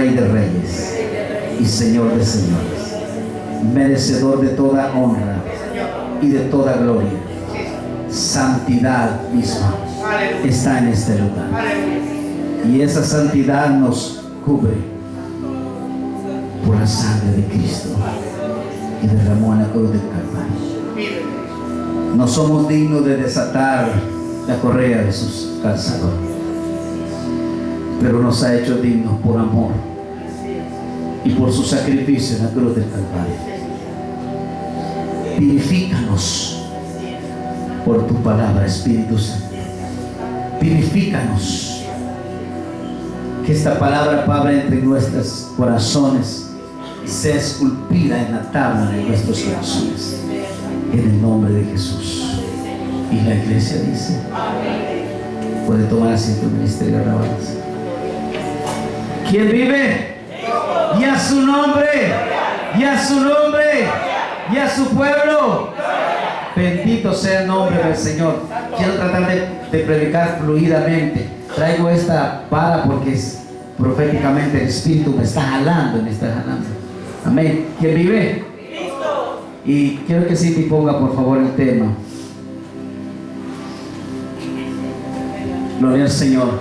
Rey de reyes y Señor de señores, merecedor de toda honra y de toda gloria. Santidad misma está en este lugar, y esa santidad nos cubre por la sangre de Cristo que derramó en la cruz del Calvario. No somos dignos de desatar la correa de sus calzadores, pero nos ha hecho dignos por amor y por su sacrificio en la cruz del Calvario. Purifícanos por tu palabra, Espíritu Santo. Purifícanos, que esta palabra, Padre, entre nuestros corazones y sea esculpida en la tabla de nuestros corazones, en el nombre de Jesús. Y la iglesia dice: puede tomar asiento, ministerio de alabanza. ¿Quién vive? Y a su nombre, y a su nombre, y a su pueblo. Bendito sea el nombre del Señor. Quiero tratar de predicar fluidamente. Traigo esta vara porque proféticamente el Espíritu me está jalando, Amén. ¿Quién vive? Y quiero que Cindy ponga por favor el tema. Gloria al Señor.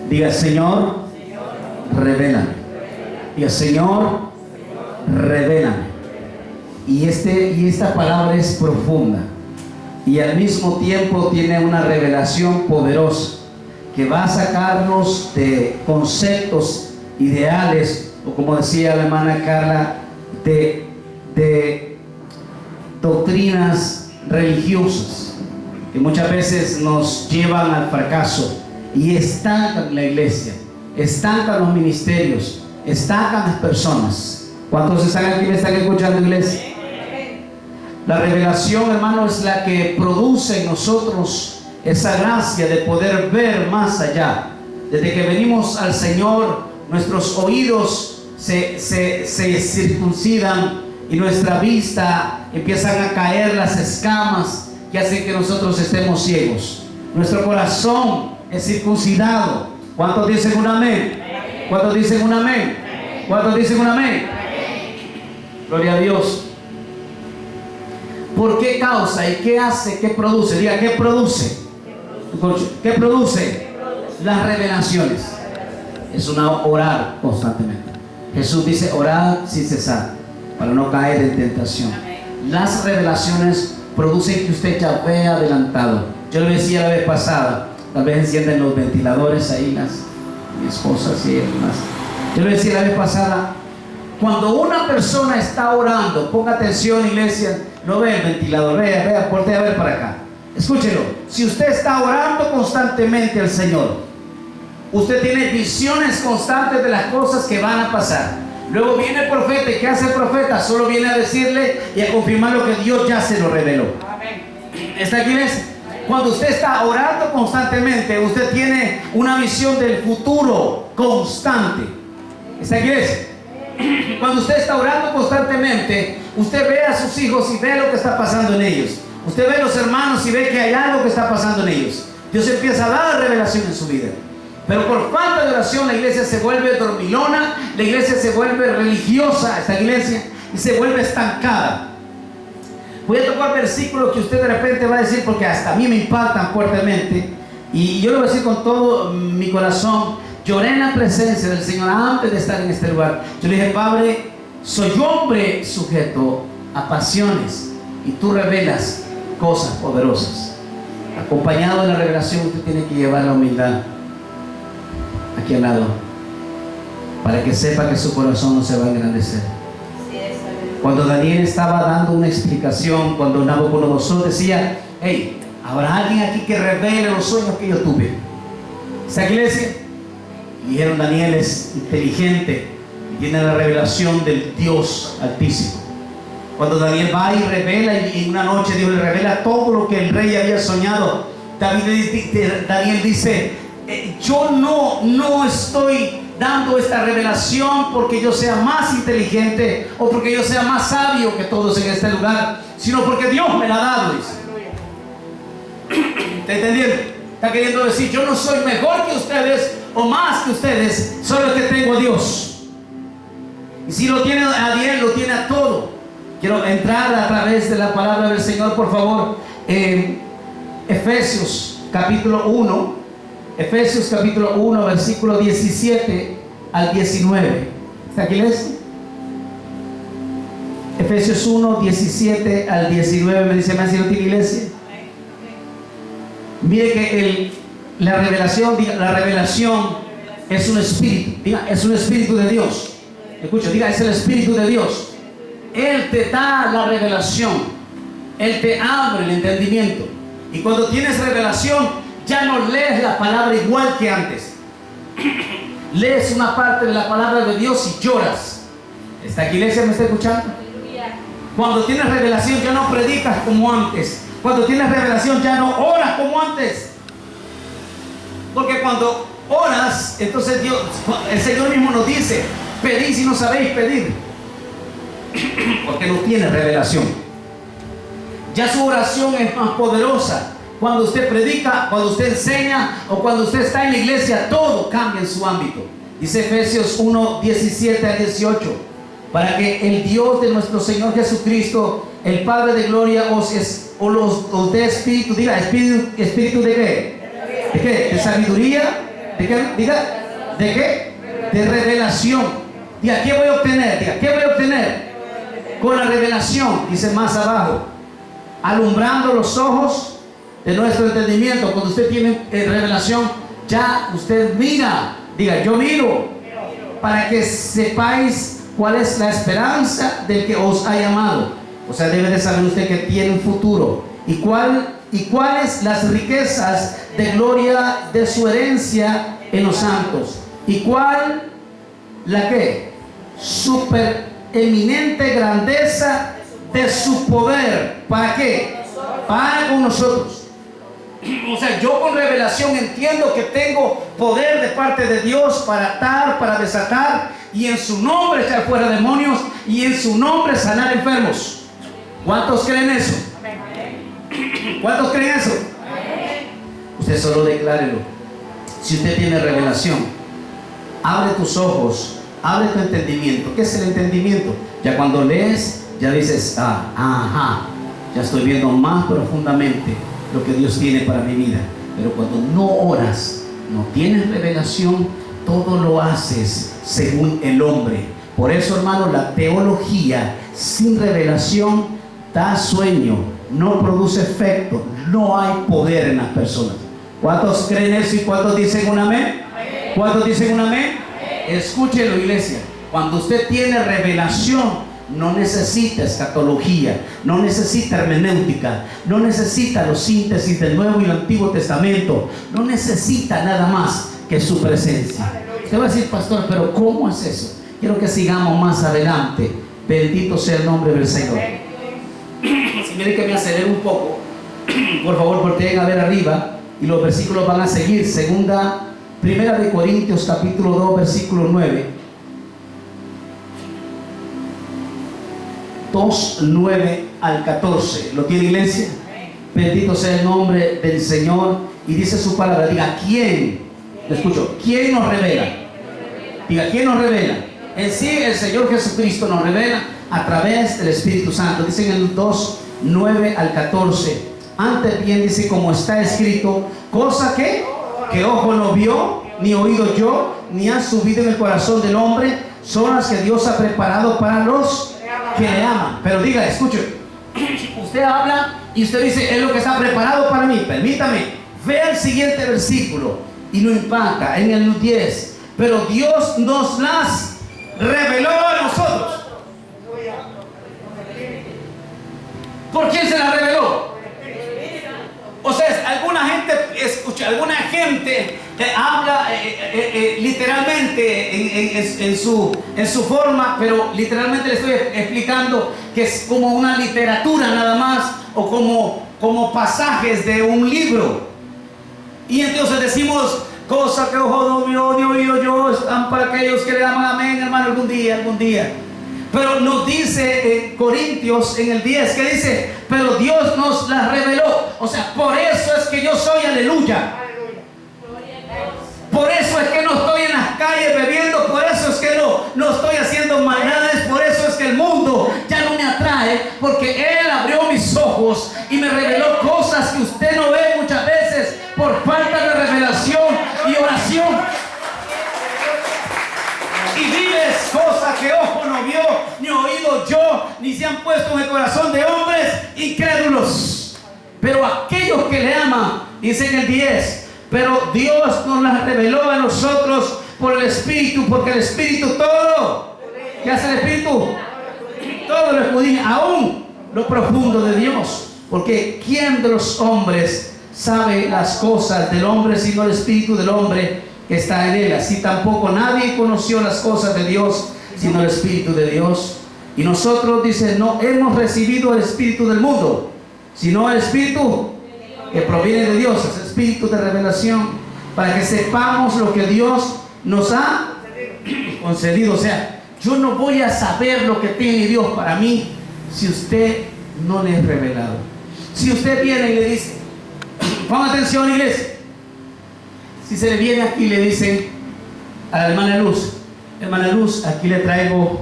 Diga: Señor, revélame. Diga: Señor, revélame. Y esta palabra es profunda y al mismo tiempo tiene una revelación poderosa que va a sacarnos de conceptos ideales, o como decía la hermana Carla, de doctrinas religiosas que muchas veces nos llevan al fracaso y estancan la iglesia, estancan los ministerios, estancan las personas. ¿Cuántos están aquí, me están escuchando, iglesia? La revelación, hermano, es la que produce en nosotros esa gracia de poder ver más allá. Desde que venimos al Señor, nuestros oídos se circuncidan y nuestra vista empiezan a caer las escamas que hacen que nosotros estemos ciegos. Nuestro corazón es circuncidado. ¿Cuántos dicen un amén? ¿Cuántos dicen un amén? ¿Cuántos dicen un amén? Gloria a Dios. ¿Por qué causa y qué hace, qué produce? Diga: ¿qué produce? ¿Qué produce? Las revelaciones. Es orar constantemente. Jesús dice: orad sin cesar, para no caer en tentación. Las revelaciones producen que usted ya vea adelantado. Yo le decía la vez pasada, tal vez encienden los ventiladores ahí, mi esposa y demás. Yo le decía la vez pasada, cuando una persona está orando, ponga atención, iglesia, no ve el ventilador, vea, voltea a ver para acá. Escúchelo. Si usted está orando constantemente al Señor, usted tiene visiones constantes de las cosas que van a pasar. Luego viene el profeta, ¿y qué hace el profeta? Solo viene a decirle y a confirmar lo que Dios ya se lo reveló. ¿Está aquí, iglesia? Cuando usted está orando constantemente, usted tiene una visión del futuro constante. ¿Está aquí, iglesia? Cuando usted está orando constantemente, usted ve a sus hijos y ve lo que está pasando en ellos. Usted ve a los hermanos y ve que hay algo que está pasando en ellos. Dios empieza a dar revelación en su vida. Pero por falta de oración, la iglesia se vuelve dormilona, la iglesia se vuelve religiosa, esta iglesia, y se vuelve estancada. Voy a tocar versículos que usted de repente va a decir, porque hasta a mí me impactan fuertemente, y yo lo voy a decir con todo mi corazón. Lloré en la presencia del Señor antes de estar en este lugar. Yo le dije: Padre, soy hombre sujeto a pasiones, y tú revelas cosas poderosas. Acompañado de la revelación, usted tiene que llevar la humildad aquí al lado, para que sepa que su corazón no se va a engrandecer. Cuando Daniel estaba dando una explicación, cuando Nabucodonosor decía: hey, ¿habrá alguien aquí que revele los sueños que yo tuve? ¿Esa iglesia? Y dijeron: Daniel es inteligente y tiene la revelación del Dios Altísimo. Cuando Daniel va y revela, y una noche Dios le revela todo lo que el rey había soñado, Daniel dice: yo no estoy dando esta revelación porque yo sea más inteligente o porque yo sea más sabio que todos en este lugar, sino porque Dios me la ha dado, dice. ¿Te entendieron? Está queriendo decir: yo no soy mejor que ustedes o más que ustedes, solo es que tengo a Dios. Y si lo tiene a Dios, lo tiene a todo. Quiero entrar a través de la palabra del Señor, por favor, en Efesios capítulo 1. Efesios capítulo 1, versículo 17 al 19. ¿Está aquí, iglesia? Efesios 1, 17 al 19. Me dice, ¿me ha sido iglesia? Mire que la revelación es un espíritu. Diga, es un espíritu de Dios. Escucha, diga, es el espíritu de Dios. Él te da la revelación. Él te abre el entendimiento. Y cuando tienes revelación, ya no lees la palabra igual que antes. Lees una parte de la palabra de Dios y lloras. ¿Esta aquí, iglesia, me está escuchando? Cuando tienes revelación, ya no predicas como antes. Cuando tienes revelación, ya no oras como antes. Porque cuando oras, entonces Dios, el Señor mismo nos dice: pedid si no sabéis pedir. Porque no tiene revelación. Ya su oración es más poderosa. Cuando usted predica, cuando usted enseña o cuando usted está en la iglesia, todo cambia en su ámbito. Dice Efesios 1, 17 al 18: para que el Dios de nuestro Señor Jesucristo, el Padre de gloria, os dé espíritu. Diga, espíritu de qué? ¿De qué? ¿De sabiduría? ¿De qué? Diga, ¿de qué? De revelación. Diga, ¿qué voy a obtener? Diga, ¿qué voy a obtener? Con la revelación, dice más abajo, alumbrando los ojos de nuestro entendimiento. Cuando usted tiene revelación, ya usted mira. Diga, yo miro, para que sepáis cuál es la esperanza del que os ha llamado. O sea, debe de saber usted que tiene un futuro. Y cuáles las riquezas de gloria de su herencia en los santos. Y cuál la que supereminente grandeza de su poder. ¿Para qué? Para con nosotros. O sea, yo con revelación entiendo que tengo poder de parte de Dios para atar, para desatar, y en su nombre echar fuera demonios, y en su nombre sanar enfermos. ¿Cuántos creen eso? ¿Cuántos creen eso? Usted solo declárelo. Si usted tiene revelación, abre tus ojos, abre tu entendimiento. ¿Qué es el entendimiento? Ya cuando lees, ya dices, ajá, ya estoy viendo más profundamente lo que Dios tiene para mi vida. Pero cuando no oras, no tienes revelación, todo lo haces según el hombre. Por eso, hermano, la teología sin revelación da sueño, no produce efecto, no hay poder en las personas. ¿Cuántos creen eso y cuántos dicen un amén? ¿Cuántos dicen un amén? Escúchelo, iglesia. Cuando usted tiene revelación, no necesita escatología, no necesita hermenéutica, no necesita los síntesis del Nuevo y el Antiguo Testamento, no necesita nada más que su presencia. Usted va a decir, pastor, pero ¿cómo es eso? Quiero que sigamos más adelante. Bendito sea el nombre del Señor. Si miren que me acelero un poco, por favor, volteen a ver arriba y los versículos van a seguir. Primera de Corintios capítulo 2, versículo 9. 2, 9 al 14. ¿Lo tiene, iglesia? Bendito sea el nombre del Señor. Y dice su palabra. Diga, ¿quién? Lo escucho. ¿Quién nos revela? Diga, ¿quién nos revela? En sí, el Señor Jesucristo nos revela a través del Espíritu Santo. Dice en el 2, 9 al 14. Antes bien dice, como está escrito, cosa que ojo no vio, ni oído yo, ni ha subido en el corazón del hombre, son las que Dios ha preparado para los que le aman. Pero diga, escuche, usted habla y usted dice, es lo que está preparado para mí. Permítame, vea el siguiente versículo y lo impacta en el 10. Pero Dios nos las reveló a nosotros. ¿Por quién se las reveló? O sea, alguna gente habla literalmente en su forma, pero literalmente le estoy explicando que es como una literatura nada más, o como pasajes de un libro. Y entonces decimos, cosa que ojo no vio ni oído yo, están para aquellos que le llaman amén, hermano, algún día. Pero nos dice en Corintios en el 10, que dice, pero Dios nos la reveló. O sea, por eso es que yo soy aleluya. Por eso es que no estoy en las calles bebiendo, por eso es que no estoy haciendo maldades, por eso es que el mundo ya no me atrae, porque Él abrió mis ojos y me reveló cosas que usted no ve muchas veces por falta de revelación y oración. Y vives cosas que ojo no vio, ni oído yo, ni se han puesto en el corazón de hombres incrédulos. Pero aquellos que le aman, dice en el 10, pero Dios nos las reveló a nosotros por el Espíritu, porque el Espíritu todo, ¿qué hace el Espíritu? Todo lo escudriña, aún lo profundo de Dios. Porque ¿quién de los hombres sabe las cosas del hombre sino el Espíritu del hombre que está en él? Así tampoco nadie conoció las cosas de Dios sino el Espíritu de Dios. Y nosotros, dice, no hemos recibido el Espíritu del mundo, sino el Espíritu que proviene de Dios, es el Espíritu de revelación, para que sepamos lo que Dios nos ha concedido. O sea, yo no voy a saber lo que tiene Dios para mí si usted no le es revelado. Si usted viene y le dice, ponga atención, iglesia, si se le viene aquí y le dicen a la hermana Luz, aquí le traigo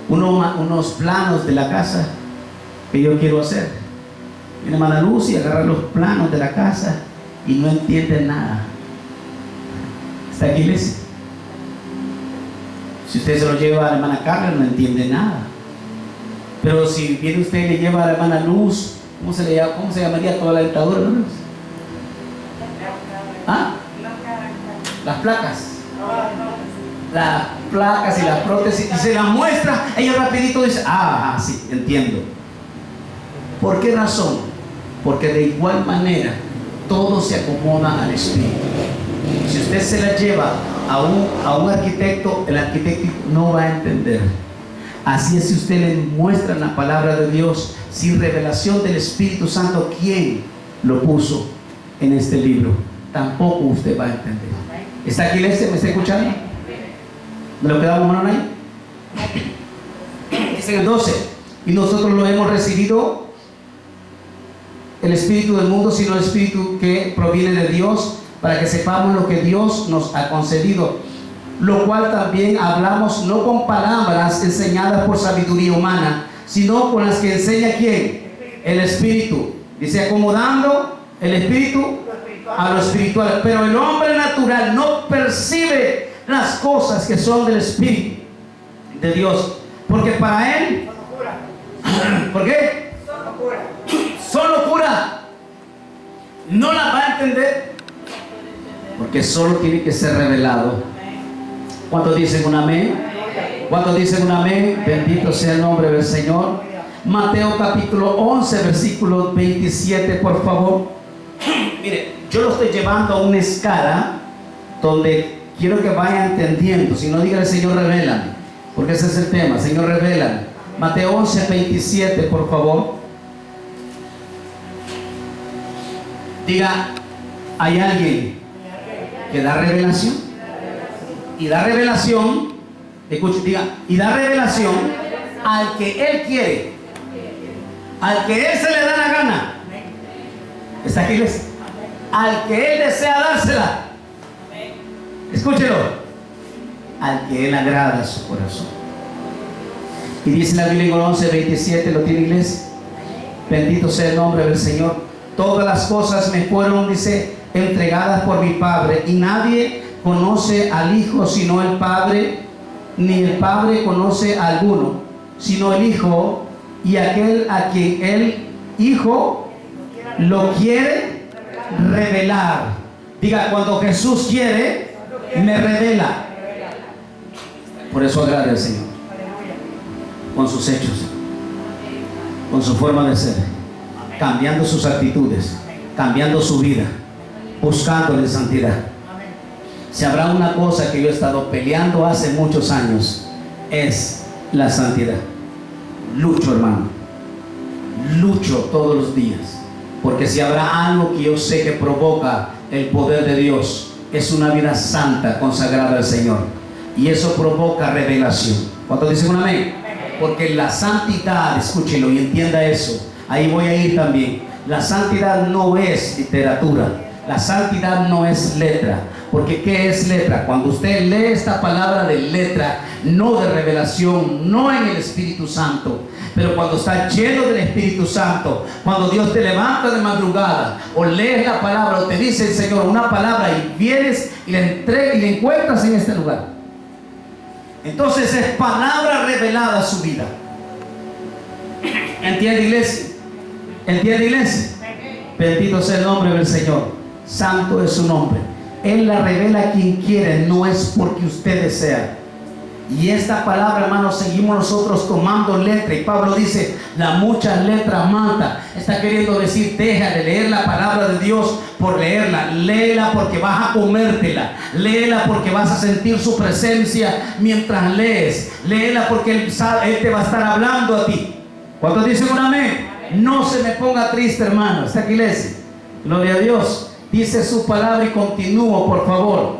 unos planos de la casa que yo quiero hacer. Mi hermana Luz y agarra los planos de la casa y no entiende nada. ¿Está aquí, iglesia? Si usted se lo lleva a la hermana Carla, no entiende nada. Pero si viene usted y le lleva a la hermana Luz, ¿cómo se llamaría toda la dictadura, hermana Luz? ¿Ah? Las placas. Las placas y las prótesis, y se las muestra, ella rapidito dice, sí, entiendo. ¿Por qué razón? Porque de igual manera todo se acomoda al Espíritu. Si usted se la lleva a un arquitecto, el arquitecto no va a entender. Así es, si usted le muestra la palabra de Dios sin revelación del Espíritu Santo, ¿quién lo puso en este libro? Tampoco usted va a entender. ¿Está aquí, iglesia? ¿Me está escuchando? ¿Me lo quedamos, hermano, ahí? Dice en el 12, y nosotros lo hemos recibido el Espíritu del mundo, sino el Espíritu que proviene de Dios, para que sepamos lo que Dios nos ha concedido, lo cual también hablamos no con palabras enseñadas por sabiduría humana, sino con las que enseña ¿quién? El Espíritu. Dice, acomodando el Espíritu a lo espiritual. Pero el hombre natural no percibe las cosas que son del Espíritu de Dios, porque para él, ¿por qué? Son locura. No la va a entender, porque solo tiene que ser revelado. ¿Cuántos dicen un amén? ¿Cuántos dicen un amén? Bendito sea el nombre del Señor. Mateo capítulo 11 versículo 27, por favor. Mire, yo lo estoy llevando a una escala donde quiero que vaya entendiendo. Si no, dígale, Señor, revélame, porque ese es el tema. Señor, revélame. Mateo 11 27, por favor. Diga, hay alguien que da revelación. Y da revelación, escuche, diga, y da revelación al que Él quiere, al que Él se le da la gana. ¿Está aquí, iglesia? Al que Él desea dársela. Escúchelo. Al que Él agrada a su corazón. Y dice la Biblia en 11, 27, ¿lo tiene, iglesia? Bendito sea el nombre del Señor. Todas las cosas me fueron, dice, entregadas por mi Padre, y nadie conoce al Hijo sino el Padre, ni el Padre conoce a alguno sino el Hijo, y aquel a quien el Hijo lo quiere revelar. Diga, cuando Jesús quiere, me revela. Por eso agrade al Señor, con sus hechos, con su forma de ser, cambiando sus actitudes, cambiando su vida, buscándole santidad. Si habrá una cosa que yo he estado peleando hace muchos años, es la santidad. Lucho, hermano, lucho todos los días, porque si habrá algo que yo sé que provoca el poder de Dios, es una vida santa, consagrada al Señor, y eso provoca revelación. ¿Cuántos dicen un amén? Porque la santidad, escúchelo y entienda eso, ahí voy a ir también. La santidad no es literatura, la santidad no es letra, Porque ¿qué es letra? Cuando usted lee esta palabra de letra, no de revelación, no en el Espíritu Santo, pero cuando está lleno del Espíritu Santo, cuando Dios te levanta de madrugada, o lees la palabra, o te dice el Señor una palabra, y vienes y la entregas y la encuentras en este lugar. Entonces es palabra revelada a su vida. ¿Entiende, iglesia? ¿Entiende, iglesia? Bendito sea el nombre del Señor. Santo es su nombre. Él la revela a quien quiere, no es porque usted desea. Y esta palabra, hermanos, seguimos nosotros tomando letra. Y Pablo dice, la mucha letra mata. Está queriendo decir, deja de leer la palabra de Dios por leerla. Léela porque vas a comértela. Léela porque vas a sentir su presencia mientras lees. Léela porque Él te va a estar hablando a ti. ¿Cuántos dicen un amén? No se me ponga triste, hermano. Esta iglesia, gloria a Dios, dice su palabra y continúo, por favor.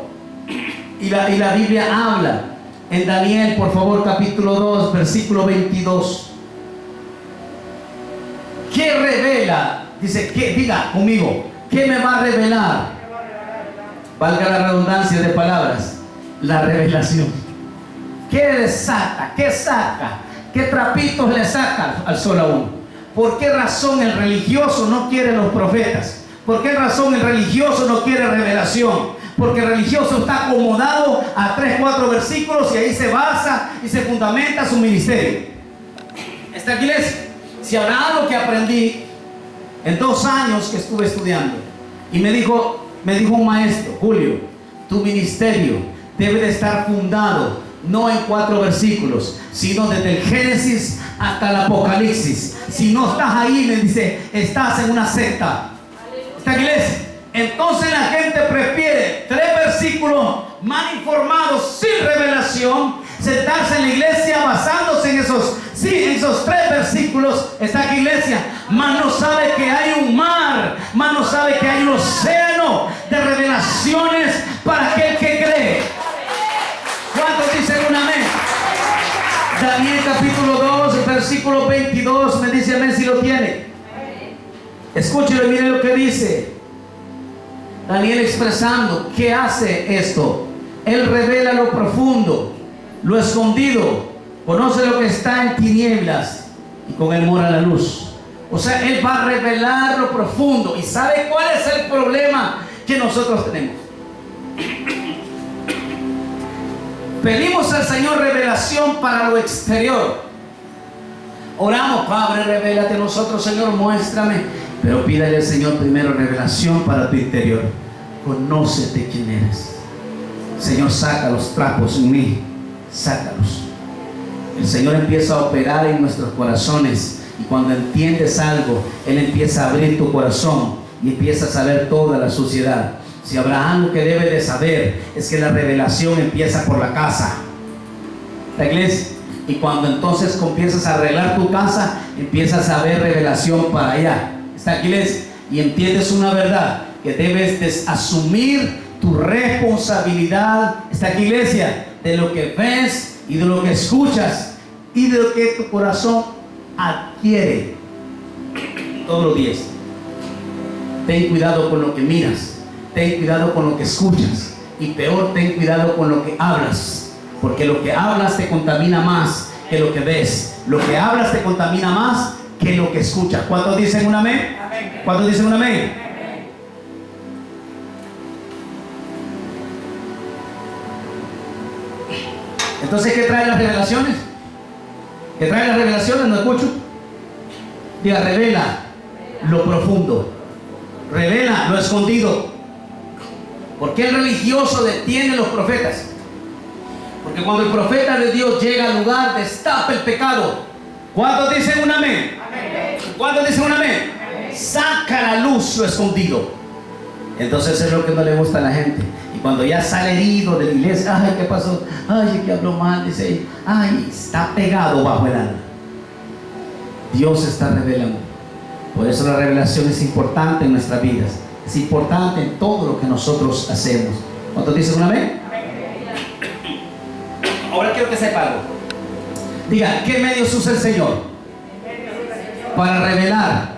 Y la Biblia habla en Daniel, por favor, capítulo 2, versículo 22. ¿Qué revela? Dice, ¿qué? Diga conmigo, ¿qué me va a revelar? Valga la redundancia de palabras. La revelación. ¿Qué desata? ¿Qué saca? ¿Qué trapitos le saca al sol a uno? ¿Por qué razón el religioso no quiere los profetas? ¿Por qué razón el religioso no quiere revelación? Porque el religioso está acomodado a 3, 4 versículos y ahí se basa y se fundamenta su ministerio. Esta iglesia, si habrá algo que aprendí en 2 años que estuve estudiando, y me dijo un maestro, Julio, tu ministerio debe de estar fundado no en 4 versículos, sino desde el Génesis hasta el Apocalipsis. Si no estás ahí, me dice, estás en una secta. Esta iglesia, entonces la gente prefiere 3 versículos mal informados, sin revelación, sentarse en la iglesia basándose en esos 3 versículos. Esta iglesia, mas no sabe que hay un mar, mas no sabe que hay un océano de revelaciones para aquel que cree. ¿Cuántos dicen un amén? Daniel capítulo 2, versículo 22, me dice amén si lo tiene. Escúchelo y mire lo que dice. Daniel expresando, ¿qué hace esto? Él revela lo profundo, lo escondido, conoce lo que está en tinieblas y con él mora la luz. O sea, Él va a revelar lo profundo. ¿Y sabe cuál es el problema que nosotros tenemos? Pedimos al Señor revelación para lo exterior. Oramos, Padre, revélate a nosotros, Señor, muéstrame. Pero pídale al Señor primero revelación para tu interior. Conócete quién eres. Señor, saca los trapos en mí. Sácalos. El Señor empieza a operar en nuestros corazones. Y cuando entiendes algo, Él empieza a abrir tu corazón y empiezas a ver toda la suciedad. Si habrá algo que debe de saber, es que la revelación empieza por la casa, la iglesia. Y cuando entonces comienzas a arreglar tu casa, empiezas a ver revelación para allá, esta iglesia. Y entiendes una verdad, que debes de asumir tu responsabilidad, esta iglesia, de lo que ves y de lo que escuchas y de lo que tu corazón adquiere todos los días. Ten cuidado con lo que miras. Ten cuidado con lo que escuchas. Y peor, ten cuidado con lo que hablas. Porque lo que hablas te contamina más que lo que ves. Lo que hablas te contamina más que lo que escuchas. ¿Cuántos dicen un amén? Amén. ¿Cuántos dicen un amén? Amén. Entonces, ¿qué trae las revelaciones? ¿Qué trae las revelaciones? No escucho. Diga, revela lo profundo. Revela lo escondido. ¿Por qué el religioso detiene los profetas? Porque cuando el profeta de Dios llega al lugar, destapa el pecado. ¿Cuántos dicen un amén? Amén. ¿Cuántos dicen un amén? Amén. Saca a la luz lo escondido. Entonces es lo que no le gusta a la gente. Y cuando ya sale herido de la iglesia, ay, ¿qué pasó? Ay, que habló mal, dice, ay, está pegado bajo el alma. Dios está revelando. Por eso la revelación es importante en nuestras vidas. Es importante en todo lo que nosotros hacemos. ¿Cuántos dicen un amén? Ahora quiero que sepa algo. Diga, ¿qué medios usa el Señor para revelar?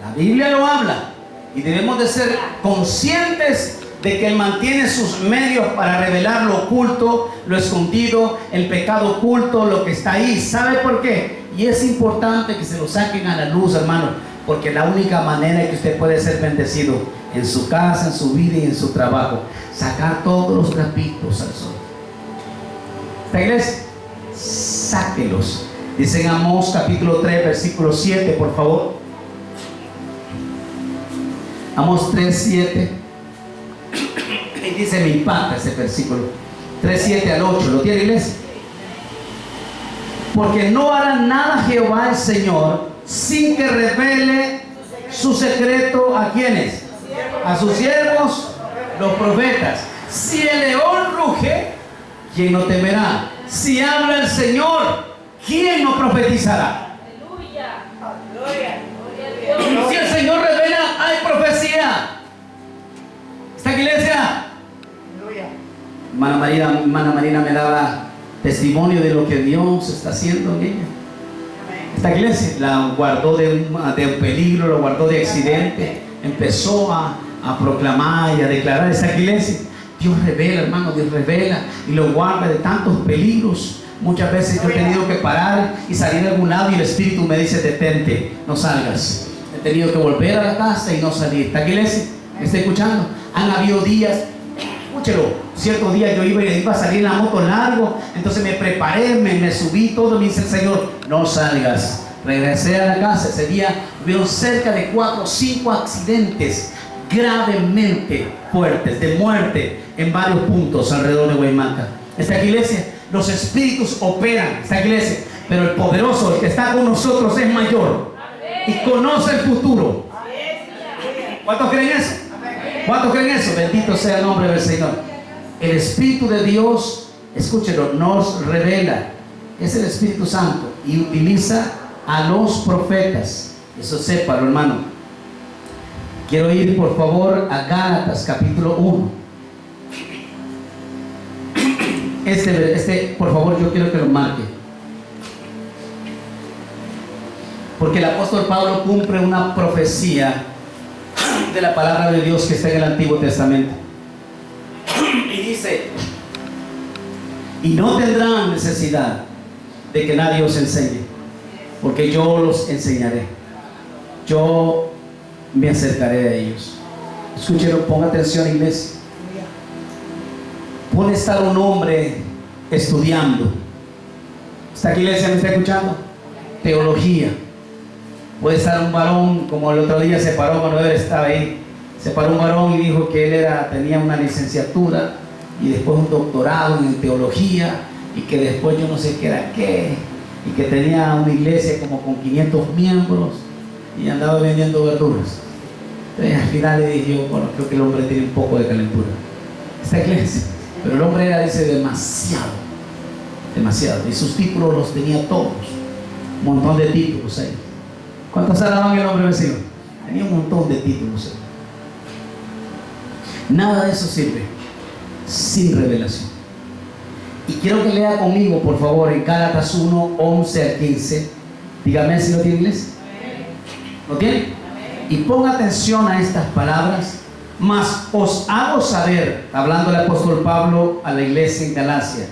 La Biblia lo habla y debemos de ser conscientes de que Él mantiene sus medios para revelar lo oculto, lo escondido, el pecado oculto, lo que está ahí. ¿Sabe por qué? Y es importante que se lo saquen a la luz, hermano, porque la única manera en que usted puede ser bendecido en su casa, en su vida y en su trabajo, sacar todos los trapitos al sol. ¿Esta iglesia? Sáquelos. Dice en Amós capítulo 3, versículo 7, por favor. Amós 3, 7. Y dice, me impacta ese versículo. 3, 7 al 8. ¿Lo tiene, iglesia? Porque no hará nada Jehová el Señor sin que revele su secreto ¿a quiénes? A sus siervos, los profetas. Si el león ruge, ¿quién no temerá? Si habla el Señor, ¿quién no profetizará? Si el Señor revela, hay profecía. ¿Esta iglesia? Hermana Marina me daba testimonio de lo que Dios está haciendo en ella. Esta iglesia la guardó de un peligro, lo guardó de accidente. Empezó a proclamar y a declarar esta iglesia. Dios revela, hermano, Dios revela y lo guarda de tantos peligros. Muchas veces yo he tenido que parar y salir a algún lado y el Espíritu me dice, detente, no salgas. He tenido que volver a la casa y no salir. ¿Esta iglesia me está escuchando? Han habido días, escúchelo, cierto día yo iba a salir en la moto largo, entonces me preparé, me subí todo, me dice el Señor, no salgas. Regresé a la casa, ese día hubieron cerca de 4 o 5 accidentes gravemente fuertes, de muerte en varios puntos alrededor de Guaymaca. Esta iglesia, los espíritus operan, esta iglesia, pero el poderoso, el que está con nosotros es mayor y conoce el futuro. ¿Cuántos creen eso? ¿Cuántos creen eso? Bendito sea el nombre del Señor. El Espíritu de Dios, escúchelo, nos revela. Es el Espíritu Santo y utiliza a los profetas. Eso sépalo, hermano. Quiero ir por favor a Gálatas capítulo 1. Por favor, yo quiero que lo marque, porque el apóstol Pablo cumple una profecía de la palabra de Dios que está en el Antiguo Testamento y dice, y no tendrán necesidad de que nadie os enseñe, porque yo los enseñaré, yo me acercaré a ellos. Escúchelo, ponga atención, iglesia. Puede estar un hombre estudiando, ¿esta iglesia me está escuchando? Teología. Puede estar un varón, como el otro día se paró cuando él estaba ahí, se paró un varón y dijo que él tenía una licenciatura y después un doctorado en teología y que después yo no sé qué era qué, y que tenía una iglesia como con 500 miembros y andaba vendiendo verduras. Entonces al final le dije yo, bueno, creo que el hombre tiene un poco de calentura, esta iglesia. Pero el hombre era, dice, demasiado, y sus títulos los tenía todos, un montón de títulos ahí. ¿Cuántos alaban el nombre del Señor? Tenía un montón de títulos ahí. Nada de eso sirve sin revelación. Y quiero que lea conmigo, por favor, en Gálatas 1, 11 al 15. Dígame si lo tiene, iglesia. ¿Lo tiene? Y ponga atención a estas palabras. Mas os hago saber, hablando el apóstol Pablo a la iglesia en Galacia,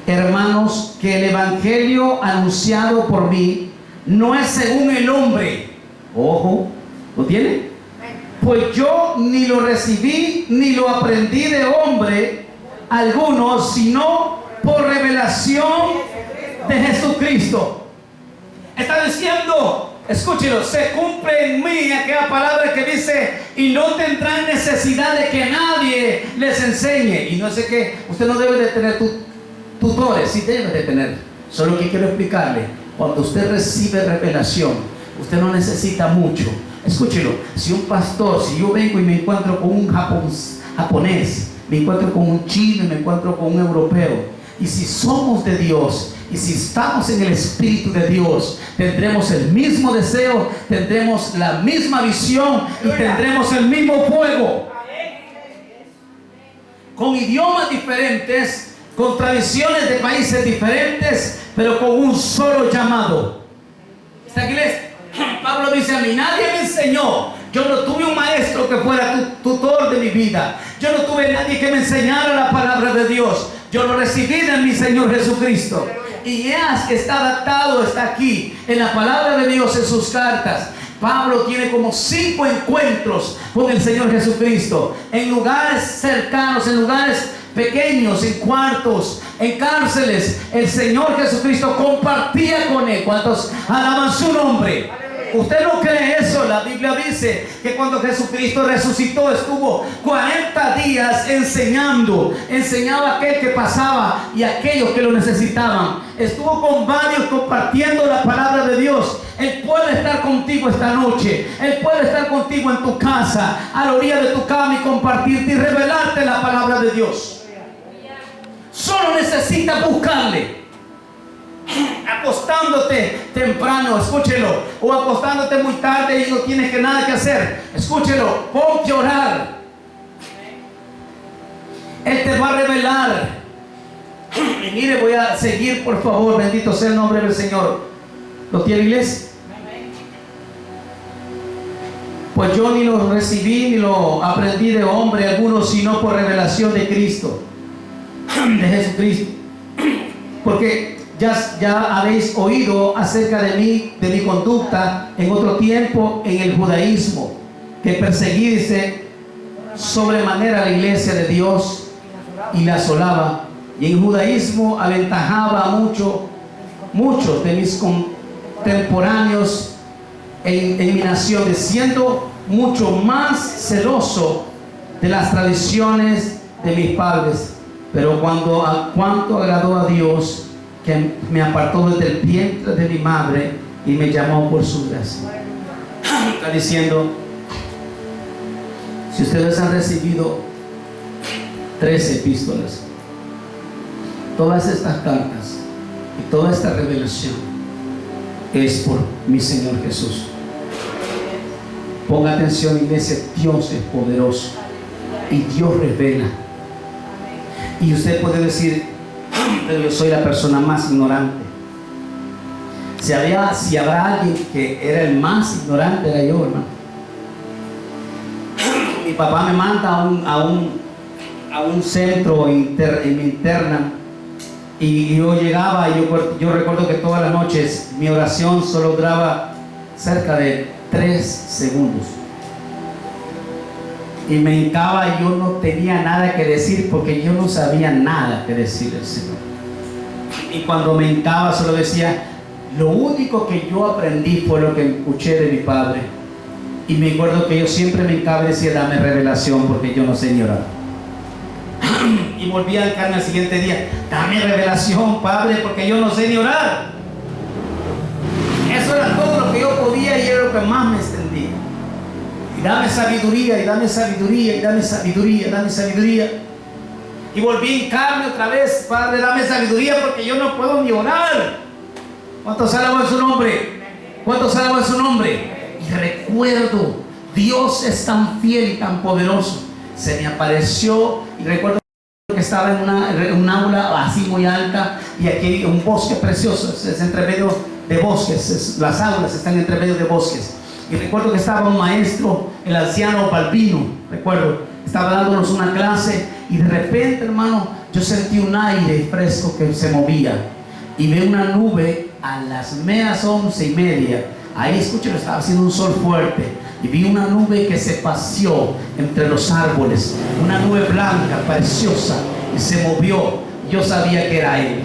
hermanos, que el evangelio anunciado por mí no es según el hombre. Ojo, ¿lo tiene? Pues yo ni lo recibí ni lo aprendí de hombre alguno, sino por revelación de Jesucristo. Está diciendo, escúchelo, se cumple en mí aquella palabra que dice, y no tendrán necesidad de que nadie les enseñe. Y no sé qué, usted no debe de tener tutores, sí debe de tener. Solo que quiero explicarle, cuando usted recibe revelación, usted no necesita mucho. Escúchelo, si un pastor, si yo vengo y me encuentro con un japonés, me encuentro con un chino, me encuentro con un europeo, y si somos de Dios, y si estamos en el Espíritu de Dios, tendremos el mismo deseo, tendremos la misma visión y tendremos el mismo fuego. Con idiomas diferentes, con tradiciones de países diferentes, pero con un solo llamado. Esta iglesia, Pablo dice, a mí nadie me enseñó, Yo no tuve un maestro que fuera tutor de mi vida. Yo no tuve nadie que me enseñara la palabra de Dios. Yo lo recibí de mi Señor Jesucristo. Y ya está adaptado, está aquí en la palabra de Dios, en sus cartas. Pablo tiene como 5 encuentros con el Señor Jesucristo, en lugares cercanos, en lugares pequeños, en cuartos, en cárceles. El Señor Jesucristo compartía con él. ¿Cuántos alaban su nombre? ¿Usted no cree eso? La Biblia dice que cuando Jesucristo resucitó estuvo 40 días enseñaba a aquel que pasaba y a aquellos que lo necesitaban. Estuvo con varios compartiendo la palabra de Dios. Él puede estar contigo esta noche. Él puede estar contigo en tu casa, a la orilla de tu cama, y compartirte y revelarte la palabra de Dios. Solo necesitas buscarle. Acostándote temprano, escúchelo, o acostándote muy tarde y no tienes nada que hacer, escúchelo, ponte a orar. Él te va a revelar. Y mire, voy a seguir, por favor, bendito sea el nombre del Señor. ¿Lo tiene, iglesia? Pues yo ni lo recibí ni lo aprendí de hombre alguno, sino por revelación de Cristo, de Jesucristo. Porque ya habéis oído acerca de mí, de mi conducta en otro tiempo en el judaísmo, que perseguí, dice, sobremanera la iglesia de Dios y la asolaba. Y en judaísmo aventajaba a muchos de mis contemporáneos en mi nación, siendo mucho más celoso de las tradiciones de mis padres. Pero cuanto agradó a Dios, que me apartó desde el vientre de mi madre y me llamó por su gracia. Está diciendo, si ustedes han recibido 13 epístolas, todas estas cartas y toda esta revelación es por mi Señor Jesús. Ponga atención, iglesia. Dios es poderoso y Dios revela. Y usted puede decir, pero yo soy la persona más ignorante. Si habrá alguien que era el más ignorante, era yo, hermano. Mi papá me manda a un centro y me internan. Y yo llegaba, y yo recuerdo que todas las noches mi oración solo duraba cerca de 3 segundos. Y me hincaba y yo no tenía nada que decir, porque yo no sabía nada que decir al Señor. Y cuando me hincaba solo decía, lo único que yo aprendí fue lo que escuché de mi padre. Y me acuerdo que yo siempre me hincaba y decía, dame revelación, porque yo no sé ni orar. Y volví a hincarme al siguiente día, dame revelación, Padre, porque yo no sé ni orar. Eso era todo lo que yo podía y era lo que más me extendía. Y dame sabiduría, y dame sabiduría, y dame sabiduría, dame sabiduría. Y volví a hincarme otra vez, Padre, dame sabiduría, porque yo no puedo ni orar. ¿Cuántos alaban su nombre? ¿Cuántos alaban su nombre? Y recuerdo, Dios es tan fiel y tan poderoso. Se me apareció, y recuerdo que estaba en un aula así muy alta, y aquí hay un bosque precioso, es entre medio de bosques, las aulas están entre medio de bosques. Y recuerdo que estaba un maestro, el anciano Balbino, recuerdo, estaba dándonos una clase, y de repente, hermano, yo sentí un aire fresco que se movía, y vi una nube a las meras 11:30. Ahí, escúchalo, estaba haciendo un sol fuerte, y vi una nube que se paseó entre los árboles, una nube blanca, preciosa, y se movió. Yo sabía que era Él.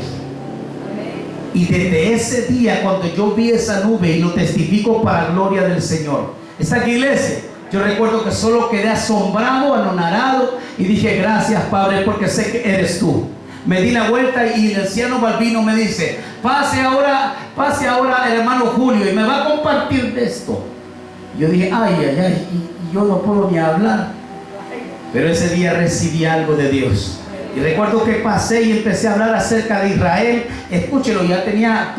Y desde ese día, cuando yo vi esa nube, y lo testifico para gloria del Señor, ¿está aquí, iglesia? Yo recuerdo que solo quedé asombrado, anonadado, y dije, gracias, Padre, porque sé que eres tú. Me di la vuelta y el anciano Balbino me dice, pase ahora el hermano Julio, y me va a compartir de esto. Yo dije, ay, y yo no puedo ni hablar. Pero ese día recibí algo de Dios. Y recuerdo que pasé y empecé a hablar acerca de Israel. Escúchelo, ya tenía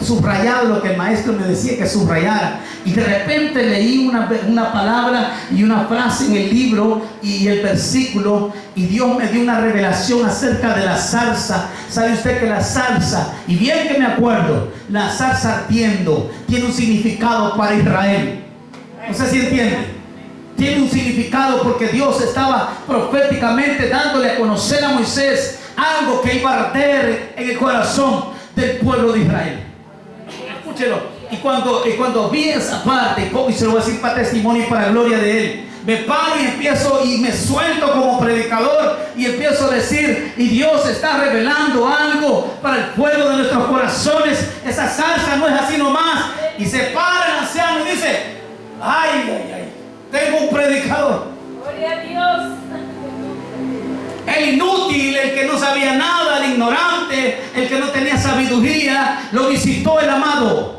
subrayado lo que el maestro me decía que subrayara. Y de repente leí una palabra y una frase en el libro y el versículo, y Dios me dio una revelación acerca de la zarza. ¿Sabe usted que la zarza, y bien que me acuerdo, la zarza ardiendo tiene un significado para Israel? No sé si entiende. Tiene un significado porque Dios estaba proféticamente dándole a conocer a Moisés algo que iba a arder en el corazón del pueblo de Israel. Escúchelo. Y cuando vi esa parte, y se lo voy a decir para testimonio y para gloria de Él, me paro y empiezo y me suelto como predicador y empiezo a decir, y Dios está revelando algo para el pueblo de nuestros corazones. Esa salsa no es así nomás. Y se para el anciano y dice, ay, tengo un predicador. Gloria a Dios. El inútil, el que no sabía nada, el ignorante, el que no tenía sabiduría, lo visitó el amado.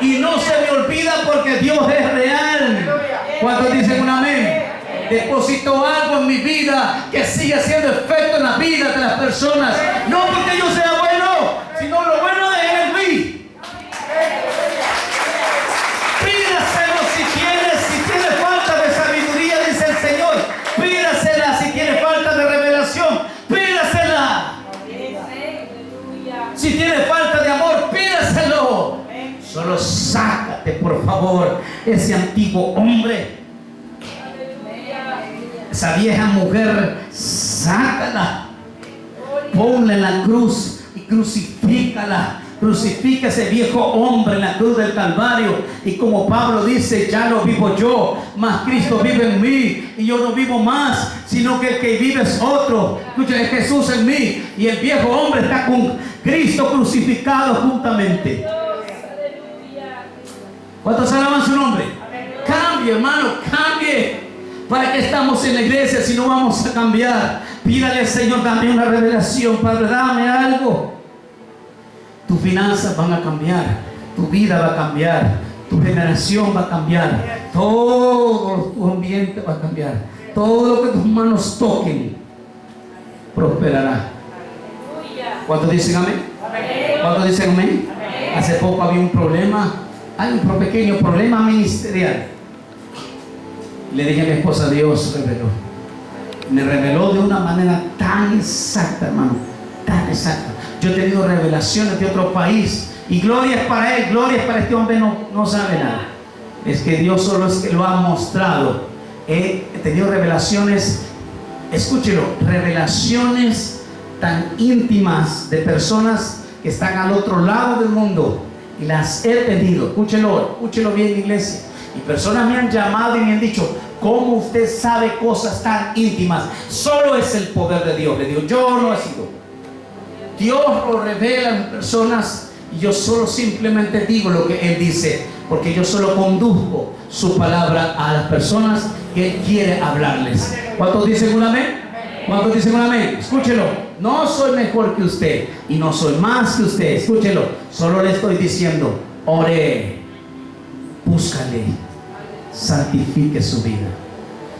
Y no se me olvida porque Dios es real. ¿Cuántos dicen un amén? Depositó algo en mi vida que sigue haciendo efecto en la vida de las personas. No porque yo sea bueno, sino lo bueno de Él en mí. Pídaselo si tiene falta de sabiduría, dice el Señor. Pídasela si tiene falta de revelación. Pídasela. Si tiene falta de amor, pídaselo. Solo sácate, por favor, ese antiguo hombre, esa vieja mujer, sácala, ponla en la cruz y crucifícala. Crucifica ese viejo hombre en la cruz del Calvario. Y como Pablo dice, ya no vivo yo, mas Cristo vive en mí. Y yo no vivo más, sino que el que vive es otro. Escucha, es Jesús en mí. Y el viejo hombre está con Cristo crucificado juntamente. ¿Cuántos alaban su nombre? Cambie, hermano, cambie. ¿Para qué estamos en la iglesia si no vamos a cambiar? Pídale al Señor, dame una revelación, Padre, dame algo. Tus finanzas van a cambiar, tu vida va a cambiar, tu generación va a cambiar, todo tu ambiente va a cambiar, todo lo que tus manos toquen prosperará. ¿Cuántos dicen amén? ¿Cuántos dicen amén? Hace poco había un problema. Hay un pequeño problema ministerial. Le dije a mi esposa, Dios reveló. Me reveló de una manera tan exacta, hermano, tan exacta. Yo he tenido revelaciones de otro país y gloria es para él, gloria es para este hombre, no sabe nada. Es que Dios solo es que lo ha mostrado. He tenido revelaciones, escúchelo, revelaciones tan íntimas de personas que están al otro lado del mundo. Y las he tenido, escúchelo bien, iglesia. Y personas me han llamado y me han dicho, ¿cómo usted sabe cosas tan íntimas? Solo es el poder de Dios. Le digo, yo no he sido. Dios lo revela a las personas y yo solo simplemente digo lo que Él dice, porque yo solo conduzco su palabra a las personas que Él quiere hablarles. ¿Cuántos dicen un amén? ¿Cuántos dicen un amén? Escúchelo. No soy mejor que usted y no soy más que usted. Escúchelo. Solo le estoy diciendo, ore, búscale, santifique su vida.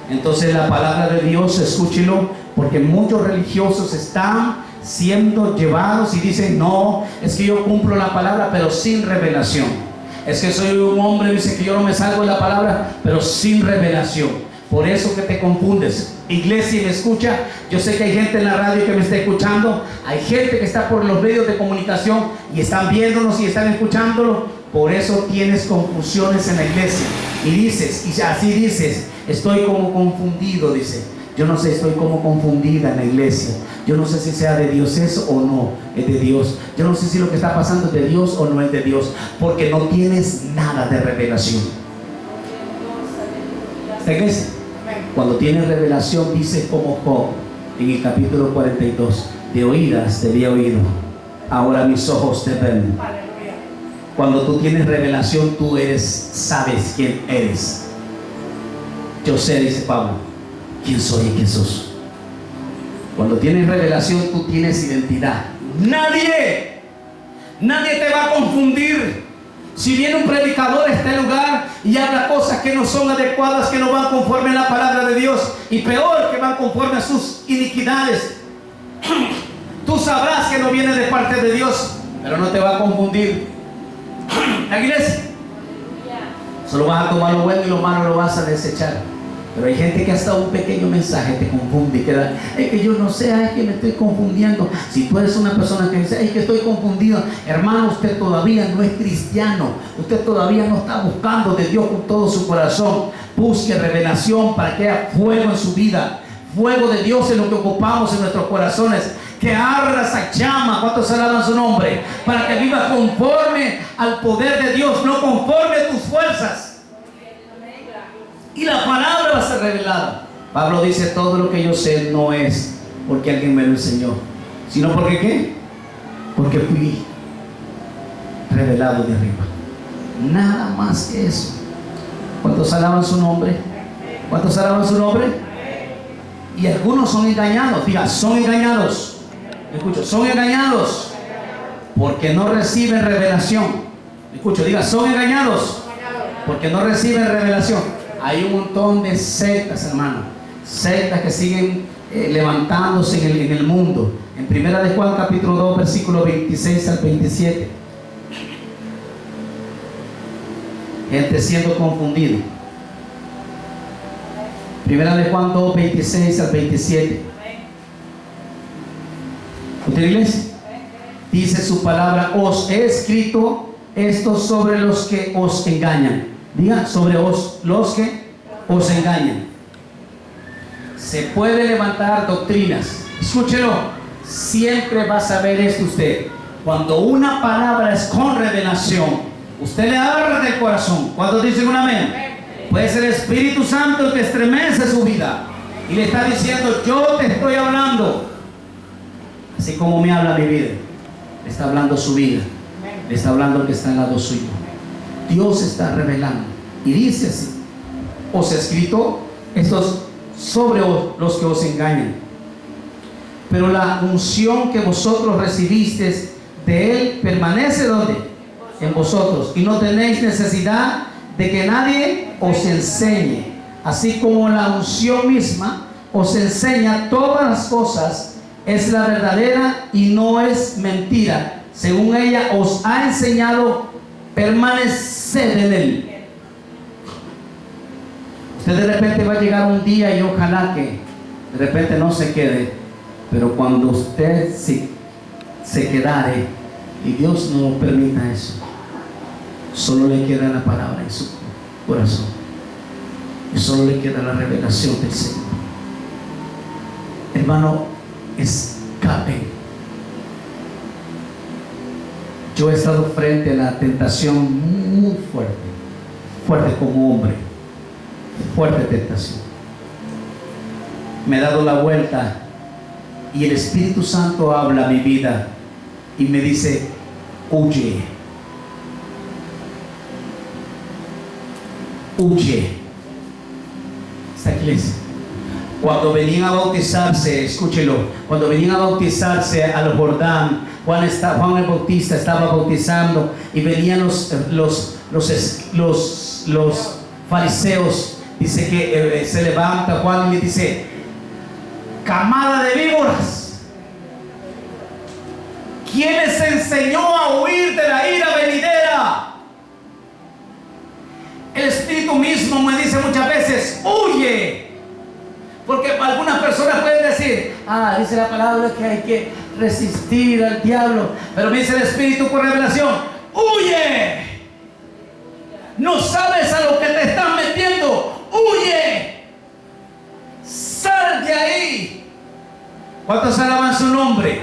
Entonces la palabra de Dios, escúchelo, porque muchos religiosos están siendo llevados y dicen, no, es que yo cumplo la palabra pero sin revelación. Es que soy un hombre, dice que yo no me salgo de la palabra pero sin revelación. Por eso que te confundes. Iglesia, me escucha. Yo sé que hay gente en la radio que me está escuchando. Hay gente que está por los medios de comunicación y están viéndonos y están escuchándolo. Por eso tienes confusiones en la iglesia. Y dices, y así dices, estoy como confundido, dice. Yo no sé, estoy como confundida en la iglesia. Yo no sé si sea de Dios eso o no es de Dios. Yo no sé si lo que está pasando es de Dios o no es de Dios. Porque no tienes nada de revelación. ¿Esta iglesia? Cuando tienes revelación, dice como Job en el capítulo 42, de oídas te había oído, ahora mis ojos te ven. Cuando tú tienes revelación, tú sabes quién eres. Yo sé, dice Pablo, quién soy y quién sos. Cuando tienes revelación, tú tienes identidad. Nadie te va a confundir. Si viene un predicador a este lugar y habla cosas que no son adecuadas, que no van conforme a la palabra de Dios, y peor, que van conforme a sus iniquidades, tú sabrás que no viene de parte de Dios, pero no te va a confundir. La iglesia, solo vas a tomar lo bueno y lo malo lo vas a desechar. Pero hay gente que hasta un pequeño mensaje te confunde y queda, es que yo no sé, es que me estoy confundiendo. Si tú eres una persona que dice, es que estoy confundido, hermano, usted todavía no es cristiano. Usted todavía no está buscando de Dios con todo su corazón. Busque revelación para que haya fuego en su vida. Fuego de Dios es lo que ocupamos en nuestros corazones. Que arda esa llama. ¿Cuántos alaban su nombre? Para que viva conforme al poder de Dios, no conforme a tus fuerzas. Y la palabra va a ser revelada. Pablo dice, todo lo que yo sé no es porque alguien me lo enseñó, sino porque ¿qué? Porque fui revelado de arriba. Nada más que eso. ¿Cuántos alaban su nombre? ¿Cuántos alaban su nombre? Y algunos son engañados. Diga, son engañados. Escucho, son engañados porque no reciben revelación. Escucho, diga, son engañados porque no reciben revelación. Hay un montón de sectas, hermano, sectas que siguen levantándose en el mundo. En Primera de Juan capítulo 2 versículo 26 al 27, gente siendo confundida. Primera de Juan 2 26 al 27. ¿Usted, iglesia? Dice su palabra, os he escrito esto sobre los que os engañan. Diga, sobre los que os engañan. Se puede levantar doctrinas. Escúchelo. Siempre va a saber esto usted. Cuando una palabra es con revelación, usted le arde el corazón. ¿Cuántos dicen un amén? Puede ser el Espíritu Santo el que estremece su vida y le está diciendo, yo te estoy hablando. Así como me habla mi vida, le está hablando su vida, le está hablando el que está al lado suyo. Dios está revelando y dice así, os he escrito estos sobre los que os engañan, pero la unción que vosotros recibisteis de Él permanece ¿dónde? En vosotros, y no tenéis necesidad de que nadie os enseñe, así como la unción misma os enseña todas las cosas, es la verdadera y no es mentira. Según ella os ha enseñado, permanecer en Él. Usted de repente va a llegar un día y ojalá que de repente no se quede, pero cuando usted se quedare, y Dios no permita eso, solo le queda la palabra en su corazón y solo le queda la revelación del Señor. Hermano, escape. Yo he estado frente a la tentación muy fuerte como hombre, fuerte tentación. Me he dado la vuelta y el Espíritu Santo habla a mi vida y me dice, huye, huye. Esta iglesia, cuando venían a bautizarse, escúchelo, cuando venían a bautizarse al Jordán, Juan el Bautista estaba bautizando y venían los fariseos. Dice que se levanta Juan y le dice, camada de víboras, ¿quién les enseñó a huir de la ira venidera? El Espíritu mismo me dice muchas veces, huye. Porque algunas personas pueden decir, dice la palabra que hay que resistir al diablo, pero me dice el Espíritu por revelación, huye. No sabes a lo que te estás metiendo, huye, sal de ahí. ¿Cuántos alaban su nombre?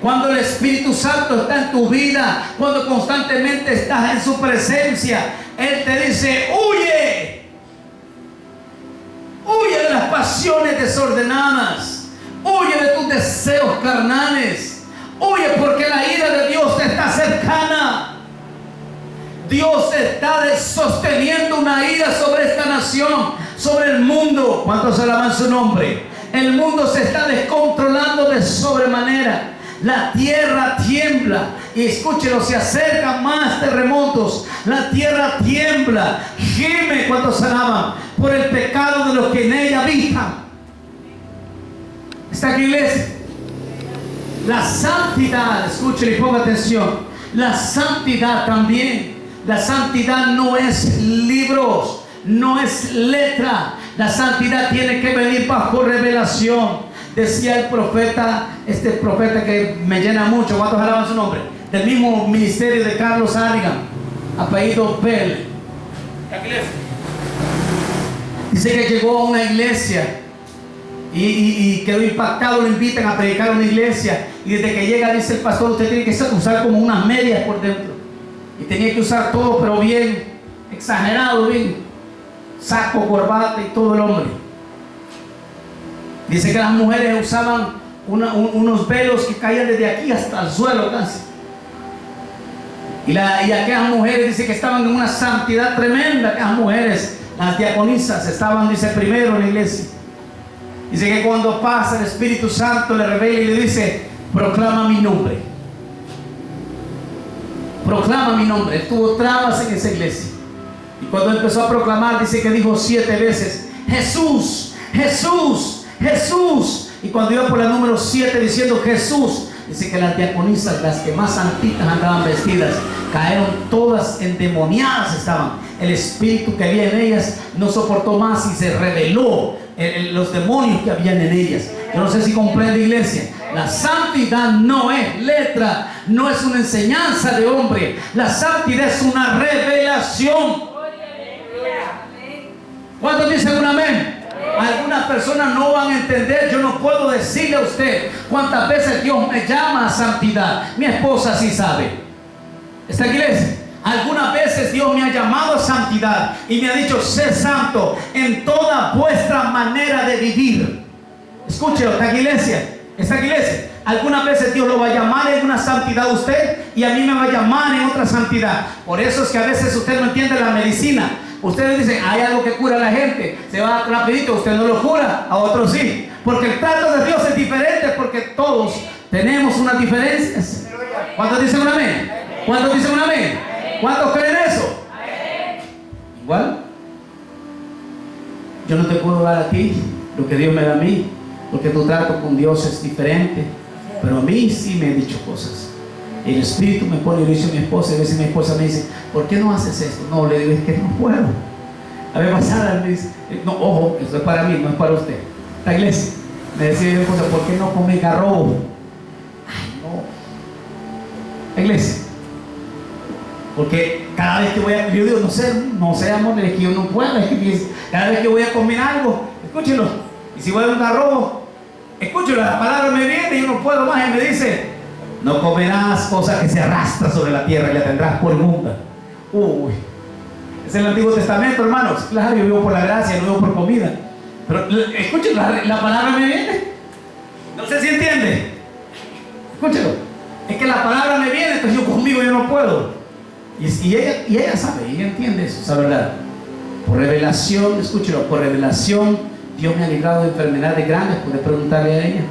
Cuando el Espíritu Santo está en tu vida, cuando constantemente estás en su presencia, Él te dice, huye. Huye de las pasiones desordenadas, huye de tus deseos carnales, huye porque la ira de Dios te está cercana. Dios está sosteniendo una ira sobre esta nación, sobre el mundo. ¿Cuántos alaban su nombre? El mundo se está descontrolando de sobremanera. La tierra tiembla. Y escúchelo, se acercan más terremotos. La tierra tiembla, gime. ¿Cuántos alaban? Por el pecado de los que en ella habitan. ¿Está aquí, iglesia? La santidad, escúchelo y ponga atención. La santidad también. La santidad no es libros. no es letra. La santidad tiene que venir bajo revelación. Decía el profeta, este profeta que me llena mucho, ¿cuántos alaban su nombre? Del mismo ministerio de Carlos Sagan, apellido Bell. Dice que llegó a una iglesia y quedó impactado. Lo invitan a predicar a una iglesia, y desde que llega dice el pastor: usted tiene que usar como unas medias por dentro, y tenía que usar todo, pero bien exagerado, bien saco, corbata y todo el hombre. Dice que las mujeres usaban unos velos que caían desde aquí hasta el suelo casi. Y aquellas mujeres dice que estaban en una santidad tremenda. Aquellas mujeres, las diaconisas, estaban, dice, primero en la iglesia. Dice que cuando pasa el Espíritu Santo le revela y le dice: proclama mi nombre. Proclama mi nombre. Él tuvo trabas en esa iglesia. Y cuando empezó a proclamar, dice que dijo 7 veces: Jesús, Jesús, Jesús. Y cuando iba por la número 7 diciendo Jesús, dice que las diaconisas, las que más santitas andaban vestidas, cayeron todas endemoniadas estaban. El espíritu que había en ellas no soportó más y se reveló los demonios que habían en ellas. Yo no sé si comprende, iglesia. La santidad no es letra, no es una enseñanza de hombre. La santidad es una revelación. ¿Cuántos dicen un amén? Algunas personas no van a entender. Yo no puedo decirle a usted cuántas veces Dios me llama a santidad. Mi esposa sí sabe. ¿Está aquí, iglesia? Algunas veces Dios me ha llamado a santidad y me ha dicho: sé santo en toda vuestra manera de vivir. Escúchelo, ¿está aquí, iglesia? ¿Está aquí, iglesia? Algunas veces Dios lo va a llamar en una santidad a usted, y a mí me va a llamar en otra santidad. Por eso es que a veces usted no entiende la medicina. Ustedes dicen: hay algo que cura a la gente, se va rapidito. Usted no lo cura, a otros sí. Porque el trato de Dios es diferente, porque todos tenemos unas diferencias. ¿Cuántos dicen un amén? ¿Cuántos dicen un amén? ¿Cuántos creen eso? Igual, yo no te puedo dar a ti lo que Dios me da a mí, porque tu trato con Dios es diferente. Pero a mí sí me han dicho cosas. El Espíritu me pone, y le dice a mi esposa, y a veces mi esposa me dice: ¿por qué no haces esto? No, le digo: es que no puedo. A ver, pasada, me dice: no, ojo, esto es para mí, no es para usted. La iglesia me decía mi esposa: ¿por qué no come garrobo? Ay, no. La iglesia, porque cada vez que voy a, yo digo: no sé, amor, es que yo no puedo. Es que cada vez que voy a comer algo, escúchelo, y si voy a un garrobo, escúchelo, la palabra me viene y yo no puedo más, y me dice: no comerás cosa que se arrastra sobre la tierra, y la tendrás por inmunda. Uy, es el Antiguo Testamento, hermanos. Claro, yo vivo por la gracia, no vivo por comida. Pero escuchen, la palabra me viene. No sé si entiende. Escúchelo. Es que la palabra me viene, entonces yo conmigo yo no puedo. Y ella sabe, ella entiende eso, esa verdad. Por revelación, escúchelo, por revelación Dios me ha librado de enfermedades grandes. Puede preguntarle a ella.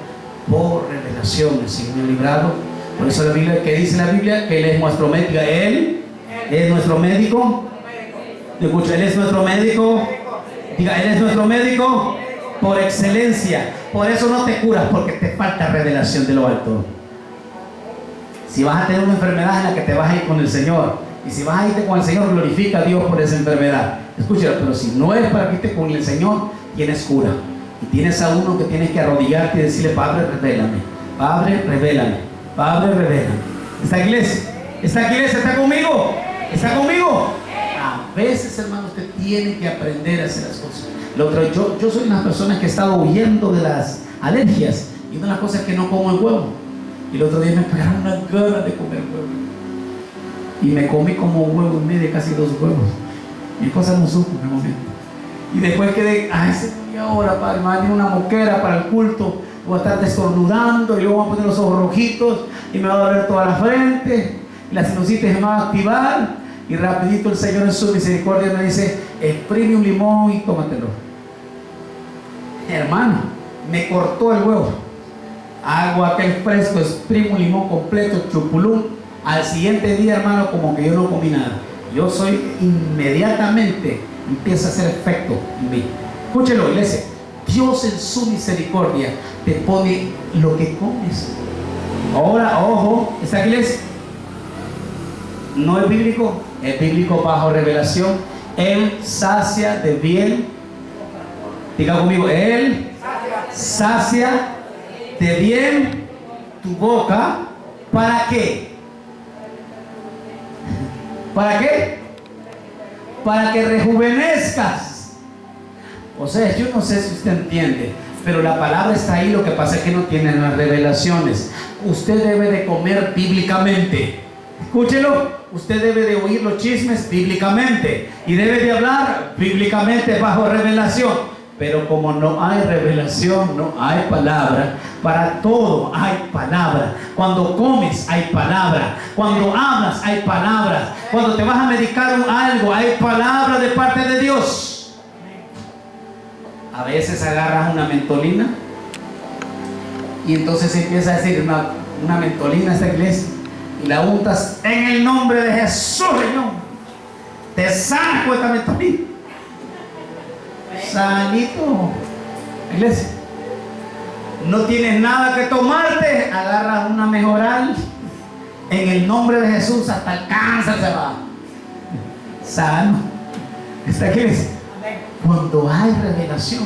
Por revelación, el Señor me ha librado. Por eso la Biblia, que dice la Biblia, que Él es nuestro médico. Él es nuestro médico. Escucha, Él es nuestro médico. Diga: Él es nuestro médico por excelencia. Por eso no te curas, porque te falta revelación de lo alto. Si vas a tener una enfermedad en la que te vas a ir con el Señor, y si vas a irte con el Señor, glorifica a Dios por esa enfermedad. Escucha, pero si no es para irte con el Señor, tienes cura. Y tienes a uno que tienes que arrodillarte y decirle: Padre, revélame. Padre, revélame. Padre, revélame. ¿Está iglesia? ¿Está iglesia? ¿Está conmigo? ¿Está conmigo? A veces, hermano, usted tiene que aprender a hacer las cosas. Lo otro, yo soy una persona que he estado huyendo de las alergias, y una de las cosas es que no como el huevo. Y el otro día me pegaron unas ganas de comer huevo, y me comí como un huevo y medio, casi 2 huevos. Mi esposa no supo en el momento. Y después quedé: ay, Señor, ahora, Padre, me va a venir una moquera para el culto, voy a estar destornudando, y luego voy a poner los ojos rojitos, y me va a doler toda la frente, y la sinusitis me va a activar. Y rapidito el Señor en su misericordia me dice: exprime un limón y tómatelo. Hermano, me cortó el huevo. Hago aquel fresco, exprimo un limón completo, chupulum. Al siguiente día, hermano, como que yo no comí nada. Yo soy inmediatamente, empieza a hacer efecto en mí. Escúchelo, iglesia. Dios en su misericordia te pone lo que comes. Ahora, ojo, esta iglesia no es bíblico, es bíblico bajo revelación. Él sacia de bien. Diga conmigo, Él sacia de bien tu boca. ¿Para qué? ¿Para qué? Para que rejuvenezcas. O sea, yo no sé si usted entiende, pero la palabra está ahí. Lo que pasa es que no tienen las revelaciones. Usted debe de comer bíblicamente. Escúchelo. Usted debe de oír los chismes bíblicamente y debe de hablar bíblicamente bajo revelación. Pero como no hay revelación, no hay palabra. Para todo hay palabra. Cuando comes hay palabra. Cuando hablas hay palabras. Cuando te vas a medicar algo hay palabra de parte de Dios. A veces agarras una mentolina y entonces empieza a decir una mentolina a esta iglesia y la untas en el nombre de Jesús, Señor. Te saco esta mentolina. Sanito, iglesia. No tienes nada que tomarte, agarras una mejoral en el nombre de Jesús, hasta el cáncer se va. Sano. ¿Está iglesia? Cuando hay revelación.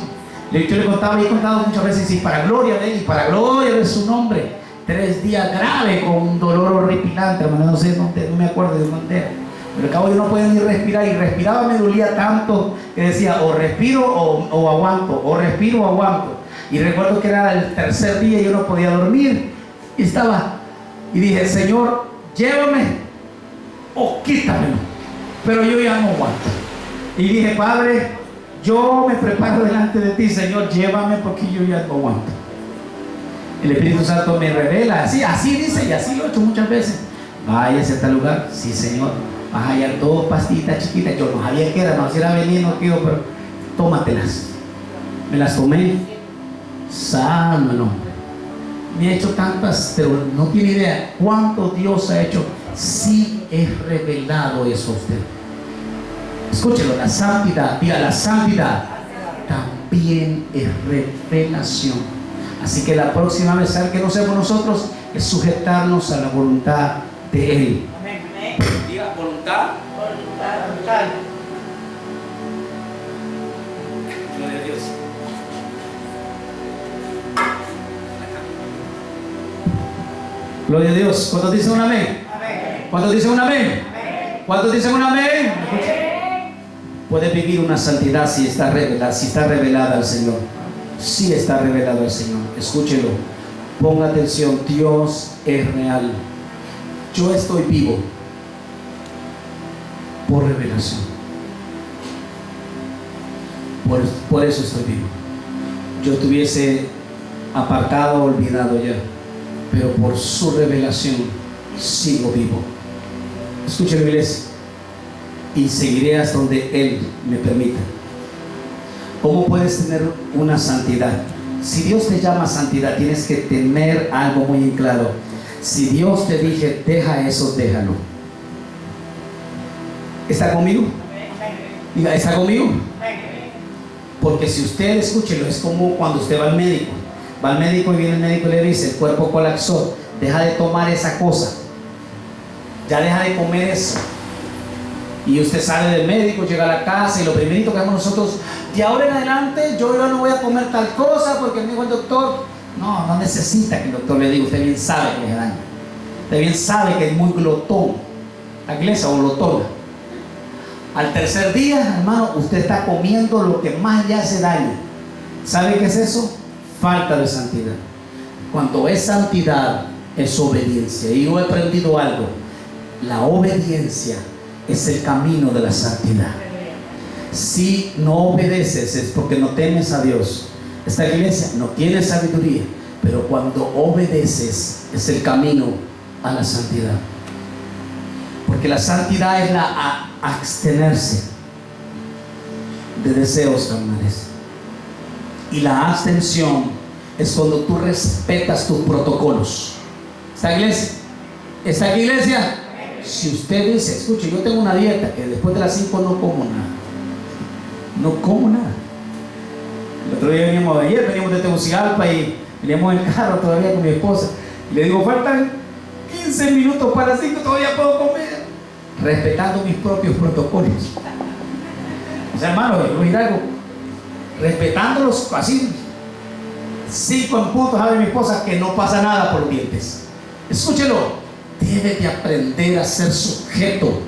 Yo le contaba y he contado muchas veces, y para gloria de Él y para gloria de su nombre, 3 días grave con un dolor horripilante, hermano, no sé, no me acuerdo de dónde era. Pero al cabo yo no podía ni respirar, y respiraba, me dolía tanto que decía o respiro o aguanto, o respiro o aguanto. Y recuerdo que era el 3er día y yo no podía dormir y dije, Señor, llévame o quítamelo, pero yo ya no aguanto. Y dije, Padre, yo me preparo delante de ti, Señor, llévame porque yo ya no aguanto. El Espíritu Santo me revela, así dice, y así lo he hecho muchas veces. Váyase a tal lugar, sí, Señor. Vas a hallar 2 pastillitas chiquitas. Yo no sabía qué era, no si era veneno, tío, pero tómatelas. Me las tomé. Sano el hombre. Me he hecho tantas, pero no tiene idea cuánto Dios ha hecho. Sí es revelado eso a usted. Escúchelo, la santidad, diga, la santidad también es revelación. Así que la próxima vez, ¿sabe qué no hacemos nosotros? Es sujetarnos a la voluntad de Él. Diga, voluntad. Voluntad. Gloria a Dios. Gloria a Dios. ¿Cuántos dicen un amén? Amén. ¿Cuántos dicen un amén? Amén. ¿Cuántos dicen un amén? Amén. Puedes vivir una santidad si está revelada al Señor. Sí está revelado al Señor. Escúchelo. Ponga atención. Dios es real. Yo estoy vivo por revelación. Por eso estoy vivo. Yo estuviese apartado, olvidado ya, pero por su revelación sigo vivo. Escúcheme, iglesia, y seguiré hasta donde Él me permita. ¿Cómo puedes tener una santidad? Si Dios te llama santidad, tienes que tener algo muy en claro. Si Dios te dije, deja eso, déjalo. ¿Está conmigo? Diga, ¿está conmigo? Porque si usted, escúchelo, es como cuando usted va al médico. Va al médico y viene el médico y le dice, el cuerpo colapsó, deja de tomar esa cosa. Ya deja de comer eso. Y usted sale del médico, llega a la casa y lo primerito que hacemos nosotros, de ahora en adelante yo no voy a comer tal cosa porque me dijo el doctor. No necesita que el doctor le diga, usted bien sabe que le daña. Usted bien sabe que es muy glotón. La iglesia o glotona. Al 3er día, hermano, usted está comiendo lo que más le hace daño. ¿Sabe qué es eso? Falta de santidad. Cuando es santidad, es obediencia. Y yo he aprendido algo. La obediencia es el camino de la santidad. Si no obedeces es porque no temes a Dios. Esta iglesia no tiene sabiduría, pero cuando obedeces es el camino a la santidad. Porque la santidad es la abstenerse de deseos carnales. Y la abstención es cuando tú respetas tus protocolos. ¿Esta iglesia? ¿Esta aquí, iglesia? Si usted dice, escuche, yo tengo una dieta que después de las 5 no como nada. No como nada. El otro día veníamos de Tegucigalpa y veníamos en el carro todavía con mi esposa. Y le digo, faltan 15 minutos para las 5, todavía puedo comer. Respetando mis propios protocolos. O sea, hermano, yo voy a ir algo, respetándolos así, 5 en punto, sabe mi esposa, que no pasa nada por los dientes. Escúchelo, debe de aprender a ser sujeto.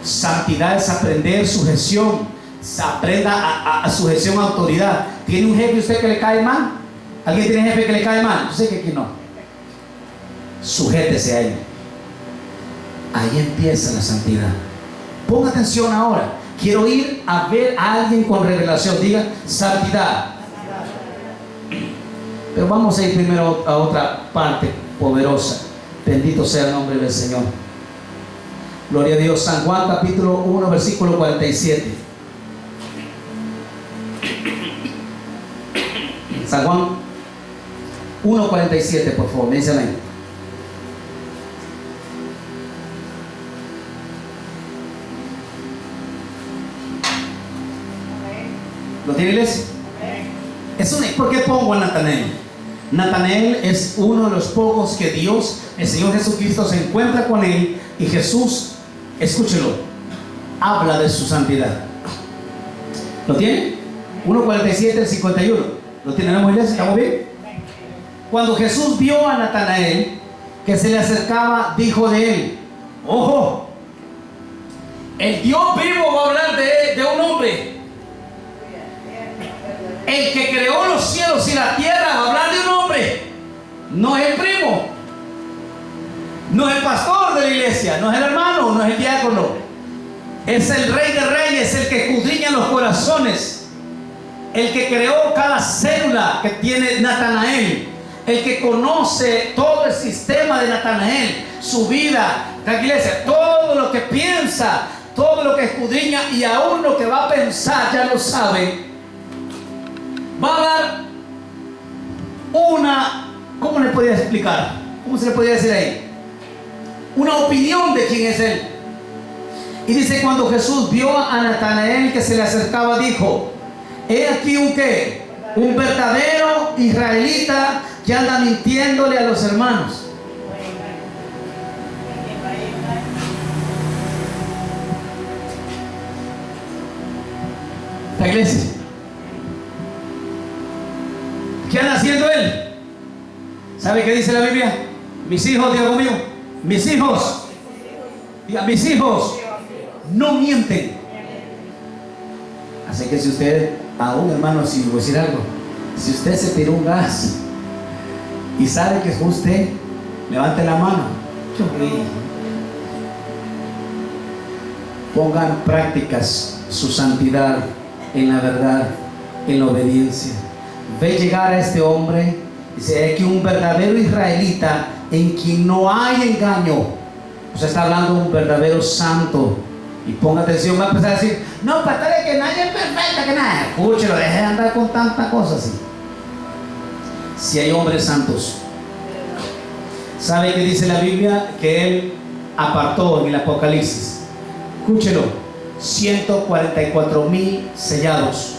Santidad es aprender sujeción. Aprenda a sujeción a autoridad. ¿Tiene un jefe usted que le cae mal? ¿Alguien tiene jefe que le cae mal? Yo sé que aquí no. Sujétese a él. Ahí empieza la santidad. Ponga atención ahora. Quiero ir a ver a alguien con revelación. Diga santidad. Pero vamos a ir primero a otra parte poderosa. Bendito sea el nombre del Señor. Gloria a Dios. San Juan capítulo 1 versículo 47. San Juan 1:47, por favor, me dice amén. ¿Lo tiene iglesia? ¿Por qué pongo a Natanael? Natanael es uno de los pocos que Dios, el Señor Jesucristo, se encuentra con él, y Jesús, escúchelo, habla de su santidad. ¿Lo tiene? 1:47 al 51. ¿Lo tenemos, iglesia? ¿Estamos bien? Cuando Jesús vio a Natanael que se le acercaba, dijo de él: ojo, el Dios vivo va a hablar de un hombre. El que creó los cielos y la tierra va a hablar de un hombre. No es el primo, no es el pastor de la iglesia, no es el hermano, no es el diácono. Es el Rey de Reyes, el que escudriña los corazones, el que creó cada célula que tiene Natanael, el que conoce todo el sistema de Natanael, su vida, la iglesia, todo lo que piensa, todo lo que escudriña, y aún lo que va a pensar, ya lo sabe. Va a dar una, ¿cómo le podría explicar? ¿Cómo se le podría decir ahí? Una opinión de quién es él. Y dice: cuando Jesús vio a Natanael que se le acercaba, dijo: he aquí un qué, un verdadero israelita que anda mintiéndole a los hermanos. La iglesia, ¿qué anda haciendo él? ¿Sabe qué dice la Biblia? Mis hijos, diga conmigo, mis hijos, diga, mis hijos no mienten. Así que si usted, aún hermano, si voy a decir algo, si usted se tiró un gas y sabe que fue usted, levante la mano. Ponga en prácticas su santidad en la verdad, en la obediencia. Ve llegar a este hombre, dice: que un verdadero israelita en quien no hay engaño. O sea, está hablando de un verdadero santo. Y ponga atención, va a empezar a decir: no, pastor, es que nadie es perfecta, que nada. Escúchelo, deje de andar con tantas cosas así. Si hay hombres santos. ¿Sabe qué dice la Biblia? Que él apartó en el Apocalipsis, escúchelo, 144,000 sellados.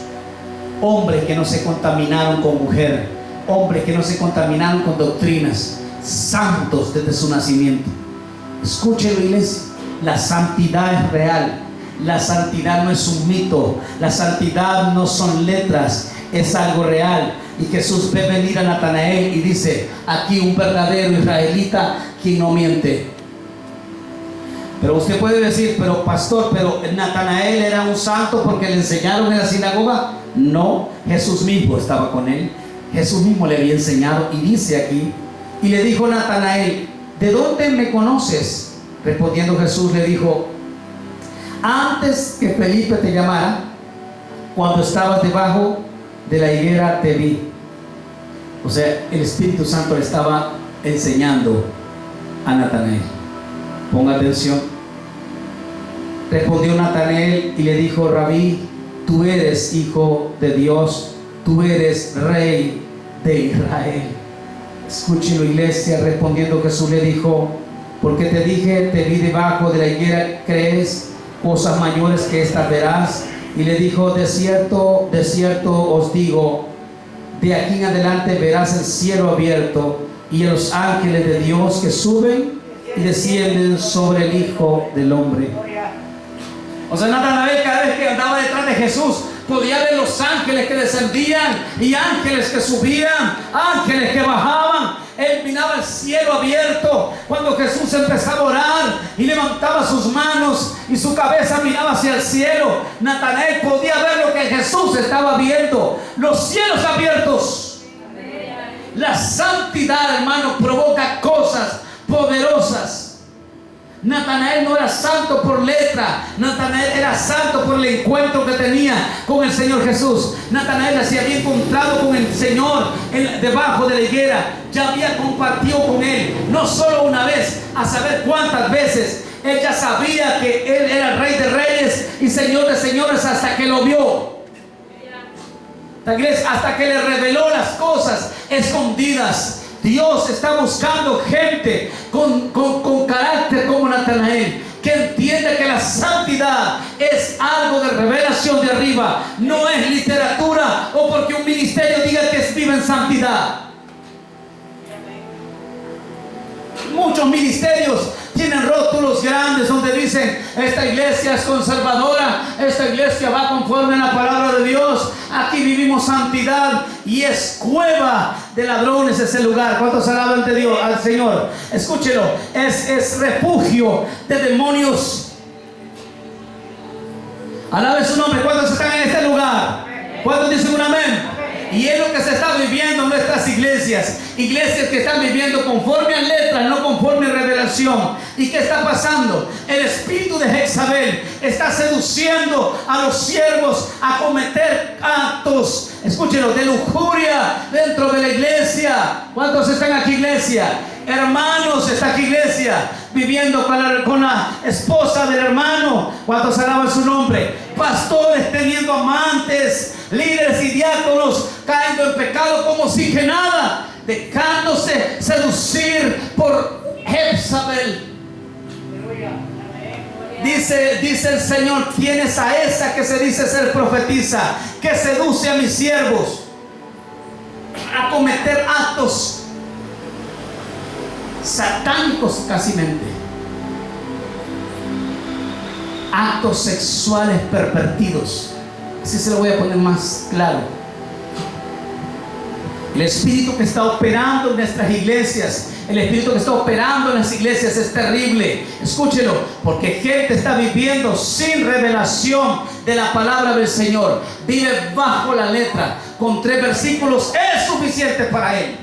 Hombres que no se contaminaron con mujer, hombres que no se contaminaron con doctrinas, santos desde su nacimiento. Escúchelo, iglesia, la santidad es real. La santidad no es un mito, la santidad no son letras, es algo real. Y Jesús ve venir a Natanael y dice: aquí un verdadero israelita quien no miente. Pero usted puede decir: pero pastor, pero Natanael era un santo porque le enseñaron en la sinagoga. No, Jesús mismo estaba con él, Jesús mismo le había enseñado. Y dice aquí: y le dijo Natanael: ¿de dónde me conoces? Respondiendo Jesús le dijo: antes que Felipe te llamara, cuando estabas debajo de la higuera te vi. O sea, el Espíritu Santo le estaba enseñando a Natanael. Ponga atención. Respondió Natanael y le dijo: Rabí, tú eres hijo de Dios, tú eres rey de Israel. Escúchelo, iglesia. Respondiendo Jesús le dijo: porque te dije, te vi debajo de la higuera, ¿crees? Cosas mayores que estas verás. Y le dijo: de cierto os digo, de aquí en adelante verás el cielo abierto y a los ángeles de Dios que suben y descienden sobre el Hijo del Hombre. O sea, Natanael cada vez que andaba detrás de Jesús podía ver los ángeles que descendían y ángeles que subían, ángeles que bajaban. Él miraba el cielo abierto cuando Jesús empezaba a orar y levantaba sus manos y su cabeza miraba hacia el cielo. Natanael podía ver lo que Jesús estaba viendo, los cielos abiertos. La santidad, hermano, provoca cosas poderosas. Natanael no era santo por letra. Natanael era santo por el encuentro que tenía con el Señor Jesús. Natanael se había encontrado con el Señor debajo de la higuera. Ya había compartido con Él, no solo una vez, a saber cuántas veces. Él ya sabía que Él era el Rey de Reyes y Señor de Señores hasta que lo vio. Hasta que le reveló las cosas escondidas. Dios está buscando gente con carácter como Natanael, que entiende que la santidad es algo de revelación de arriba, no es literatura o porque un ministerio diga que vive en santidad. Muchos ministerios tienen rótulos grandes donde dicen: esta iglesia es conservadora, esta iglesia va conforme a la palabra de Dios, aquí vivimos santidad, y es cueva de ladrones ese lugar. ¿Cuántos alaban de Dios al Señor? Escúchelo, es refugio de demonios. Alabe su nombre. ¿Cuántos están en este lugar? ¿Cuántos dicen un amén? Y es lo que se está viviendo en nuestras iglesias. Iglesias que están viviendo conforme a letras, no conforme a revelación. ¿Y qué está pasando? El espíritu de Jezabel está seduciendo a los siervos a cometer actos, escúchenlo, de lujuria dentro de la iglesia. ¿Cuántos están aquí, iglesia? Hermanos, está aquí, iglesia, viviendo con la esposa del hermano. ¿Cuántos alaban su nombre? Pastores teniendo amantes, líderes y diáconos cayendo en pecado como si que nada, dejándose seducir por Jezabel. Dice el Señor: tienes a esa que se dice ser profetisa, que seduce a mis siervos a cometer actos satánicos, cásimente, actos sexuales pervertidos. Así se lo voy a poner más claro. El espíritu que está operando en nuestras iglesias, el espíritu que está operando en las iglesias es terrible. Escúchelo, porque gente está viviendo sin revelación de la palabra del Señor. Vive bajo la letra. Con 3 versículos es suficiente para él.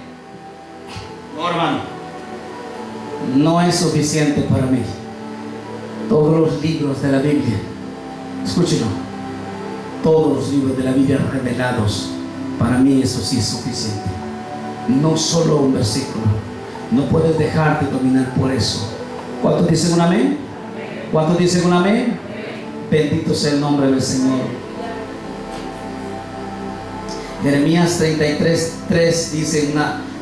No, hermano, no es suficiente para mí. Todos los libros de la Biblia, escúchenlo, todos los libros de la Biblia revelados, para mí eso sí es suficiente. No solo un versículo. No puedes dejarte dominar por eso. ¿Cuántos dicen un amén? ¿Cuántos dicen un amén? Bendito sea el nombre del Señor. Jeremías 33:3 dice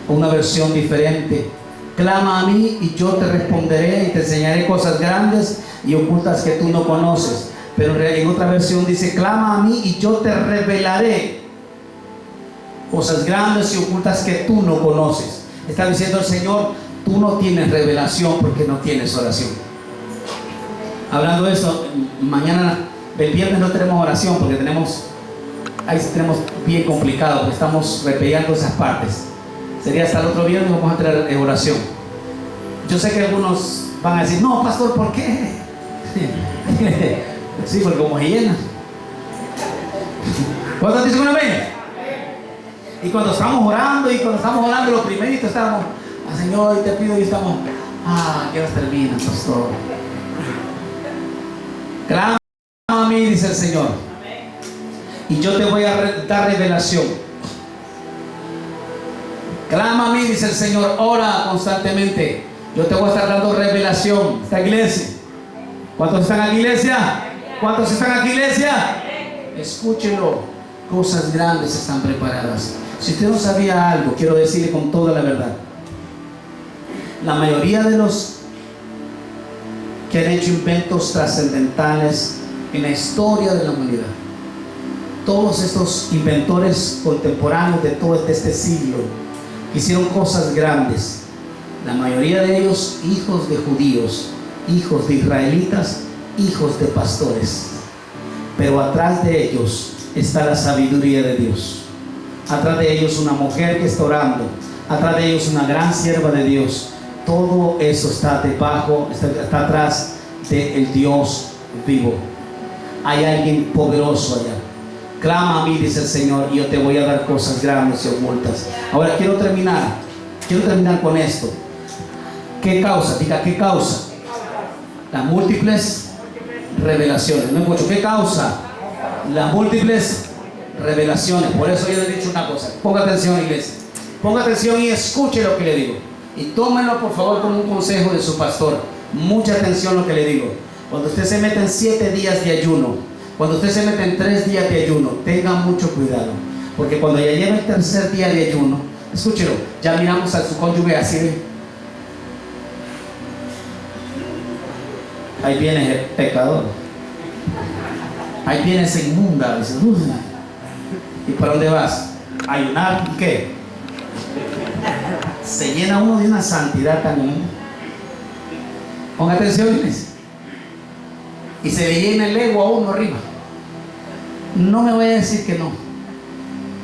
una versión diferente: clama a mí y yo te responderé y te enseñaré cosas grandes y ocultas que tú no conoces. Pero en otra versión dice: clama a mí y yo te revelaré cosas grandes y ocultas que tú no conoces. Está diciendo el Señor: tú no tienes revelación porque no tienes oración. Hablando de eso, mañana, el viernes no tenemos oración porque tenemos bien complicado, porque estamos replegando esas partes. Sería hasta el otro viernes vamos a tener oración. Yo sé que algunos van a decir: no, pastor, ¿por qué? Sí, porque como se llena. ¿Cuántos dicen un amén? Y cuando estamos orando, lo primerito estamos: Señor, hoy te pido, y estamos: ¿qué hora termina, pastor? Clama a mí, dice el Señor, y yo te voy a dar revelación. Clama a mí, dice el Señor, ora constantemente, yo te voy a estar dando revelación. Esta iglesia, ¿cuántos están aquí, iglesia? ¿Cuántos están aquí, iglesia? Escúchenlo, cosas grandes están preparadas. Si usted no sabía algo, quiero decirle con toda la verdad: la mayoría de los que han hecho inventos trascendentales en la historia de la humanidad, todos estos inventores contemporáneos de todo este siglo, hicieron cosas grandes. La mayoría de ellos hijos de judíos, hijos de israelitas, hijos de pastores. pero atrás de ellos está la sabiduría de Dios. Atrás de ellos una mujer que está orando, atrás de ellos una gran sierva de Dios. Todo eso está debajo, está atrás del Dios vivo. Hay alguien poderoso allá. Clama a mí, dice el Señor, y yo te voy a dar cosas grandes y ocultas. Ahora quiero terminar con esto. ¿Qué causa? Diga, ¿qué causa? Las múltiples revelaciones. No escucho. ¿Qué causa? Las múltiples revelaciones. Por eso yo le he dicho una cosa. Ponga atención, iglesia. Ponga atención y escuche lo que le digo. Y tómenlo por favor como un consejo de su pastor. Mucha atención lo que le digo. Cuando usted se mete en 7 días de ayuno, cuando usted se mete en 3 días de ayuno, tenga mucho cuidado. Porque cuando ya lleva el tercer día de ayuno, escúchelo, ya miramos a su cónyuge así de, ahí viene el pecador, ahí viene esa inmunda, dice, ¿y para dónde vas? ¿A ayunar? ¿Y qué? Se llena uno de una santidad tan grande. Ponga atención, iglesia. Y se le llena el ego a uno arriba. No me voy a decir que no,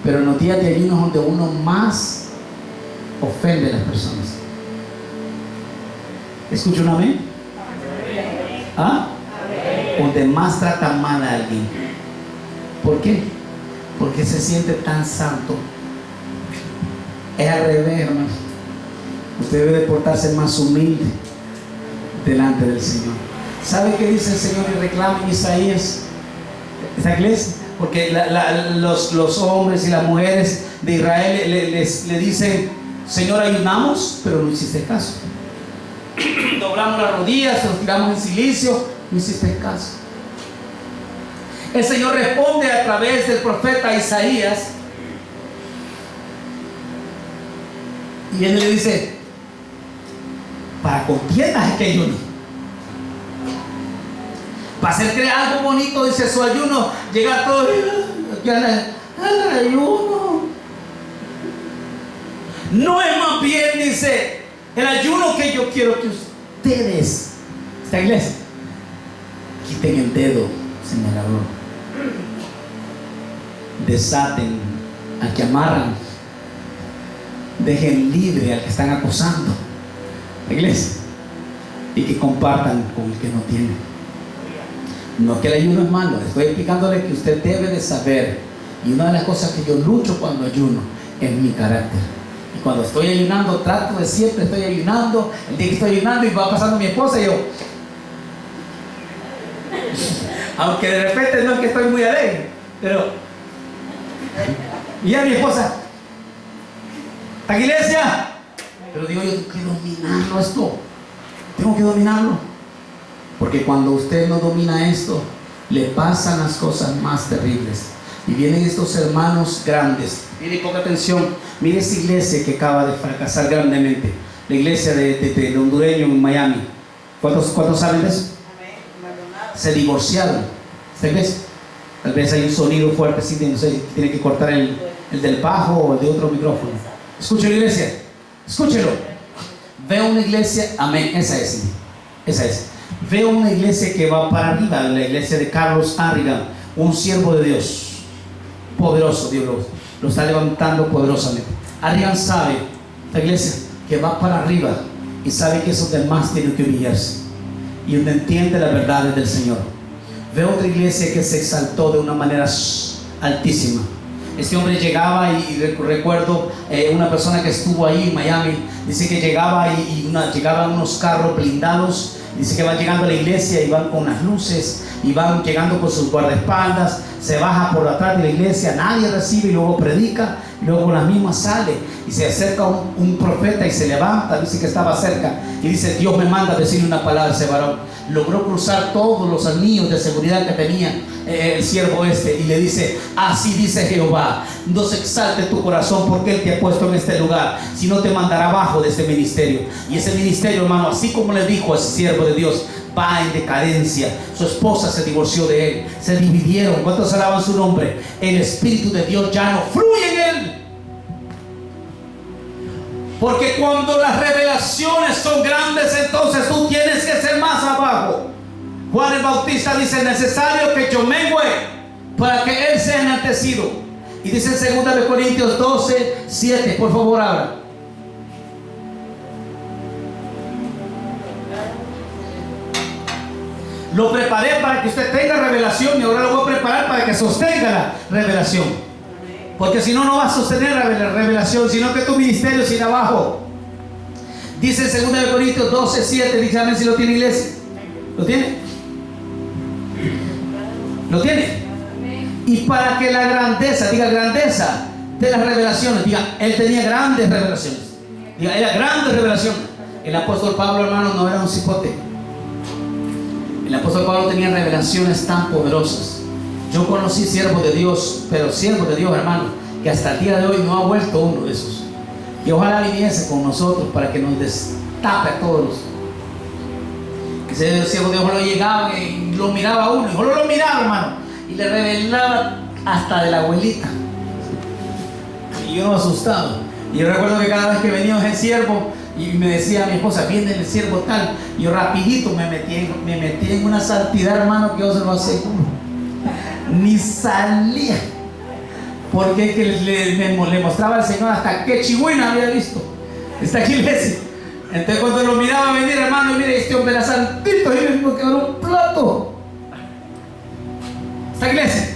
pero en los días de ayuno es donde uno más ofende a las personas. ¿Escucha un amén? ¿Ah? Donde más trata mal a alguien. ¿Por qué? Porque se siente tan santo. Es al revés, hermano. Usted debe de portarse más humilde delante del Señor. ¿Sabe qué dice el Señor y reclama en Isaías? Esta iglesia, porque los hombres y las mujeres de Israel le dicen, Señor, ayunamos, pero no hiciste caso. Doblamos las rodillas, nos tiramos en silicio, no hiciste caso. El Señor responde a través del profeta Isaías y él le dice, para contiendas es que ayuno. Para hacer crear algo bonito, dice su ayuno, llegar todo al ayuno. No es más bien, dice, el ayuno que yo quiero que ustedes, esta iglesia, quiten el dedo señalador, desaten al que amarran, dejen libre al que están acosando, la iglesia, y que compartan con el que no tiene. No que el ayuno es malo, estoy explicándole que usted debe de saber. Y una de las cosas que yo lucho cuando ayuno es mi carácter. Y cuando estoy ayunando, trato de siempre estoy ayunando. El día que estoy ayunando y va pasando mi esposa, y yo, aunque de repente no es que estoy muy alegre, pero y ya mi esposa, ¿está aquí, iglesia? Pero digo yo, tengo que dominarlo esto. Tengo que dominarlo. Porque cuando usted no domina esto, le pasan las cosas más terribles. Y vienen estos hermanos grandes. Mire, ponga atención. Mire esa iglesia que acaba de fracasar grandemente. La iglesia de hondureño en Miami. ¿Cuántos saben de eso? Se divorciaron. ¿Esta iglesia? Tal vez hay un sonido fuerte, sí, no sé, tiene que cortar el del bajo o el de otro micrófono. Escúchelo, iglesia. Escúchelo. Veo una iglesia, amén, esa es. Veo una iglesia que va para arriba, la iglesia de Carlos Arrigan, un siervo de Dios, poderoso. Dios lo está levantando poderosamente. Arrigan sabe, esta iglesia, que va para arriba y sabe que esos demás tienen que humillarse y donde entiende las verdades del Señor. Veo otra iglesia que se exaltó de una manera altísima. Este hombre llegaba y recuerdo una persona que estuvo ahí en Miami, dice que llegaba llegaban unos carros blindados. Dice que van llegando a la iglesia y van con las luces y van llegando con sus guardaespaldas, se baja por atrás de la iglesia, nadie recibe y luego predica, y luego con las mismas sale y se acerca un profeta y se levanta, dice que estaba cerca y dice, Dios me manda a decirle una palabra a ese varón. Logró cruzar todos los anillos de seguridad que tenía el siervo y le dice, así dice Jehová, no se exalte tu corazón porque Él te ha puesto en este lugar, si no te mandará abajo de este ministerio. Y ese ministerio, hermano, así como le dijo a ese siervo de Dios, va en decadencia. Su esposa se divorció de él, se dividieron. ¿Cuántos alaban su nombre? El Espíritu de Dios ya no fluye en él. Porque cuando las revelaciones son grandes, entonces tú tienes que ser más abajo. Juan el Bautista dice: es necesario que yo mengüe para que Él sea enaltecido. Y dice en 2 Corintios 12, 7. Por favor, abra. Lo preparé para que usted tenga revelación, y ahora lo voy a preparar para que sostenga la revelación. Porque si no, no va a sostener la revelación, sino que tu ministerio se irá abajo. Dice en 2 Corintios 12, 7. Dígame si lo tiene, iglesia. ¿Lo tiene? ¿Lo tiene? Y para que la grandeza, diga grandeza de las revelaciones, diga, Él tenía grandes revelaciones. Diga, era grandes revelaciones. El apóstol Pablo, hermano, no era un cipote. El apóstol Pablo tenía revelaciones tan poderosas. Yo conocí siervos de Dios, pero siervos de Dios, hermano, que hasta el día de hoy no ha vuelto uno de esos. Y ojalá viniese con nosotros para que nos destape a todos. Ese siervo de Dios no llegaba y lo miraba a uno, y solo lo miraba, hermano, y le revelaba hasta de la abuelita. Y yo asustado. Y yo recuerdo que cada vez que venía ese siervo y me decía a mi esposa: viene el siervo tal, y yo rapidito me metí en una santidad, hermano, que yo se lo aseguro, ni salía, porque que le mostraba al Señor hasta qué chihuina había visto esta iglesia. Entonces cuando lo miraba venir, hermano, y mire, este hombre era santito, y me quebró un plato. Esta iglesia,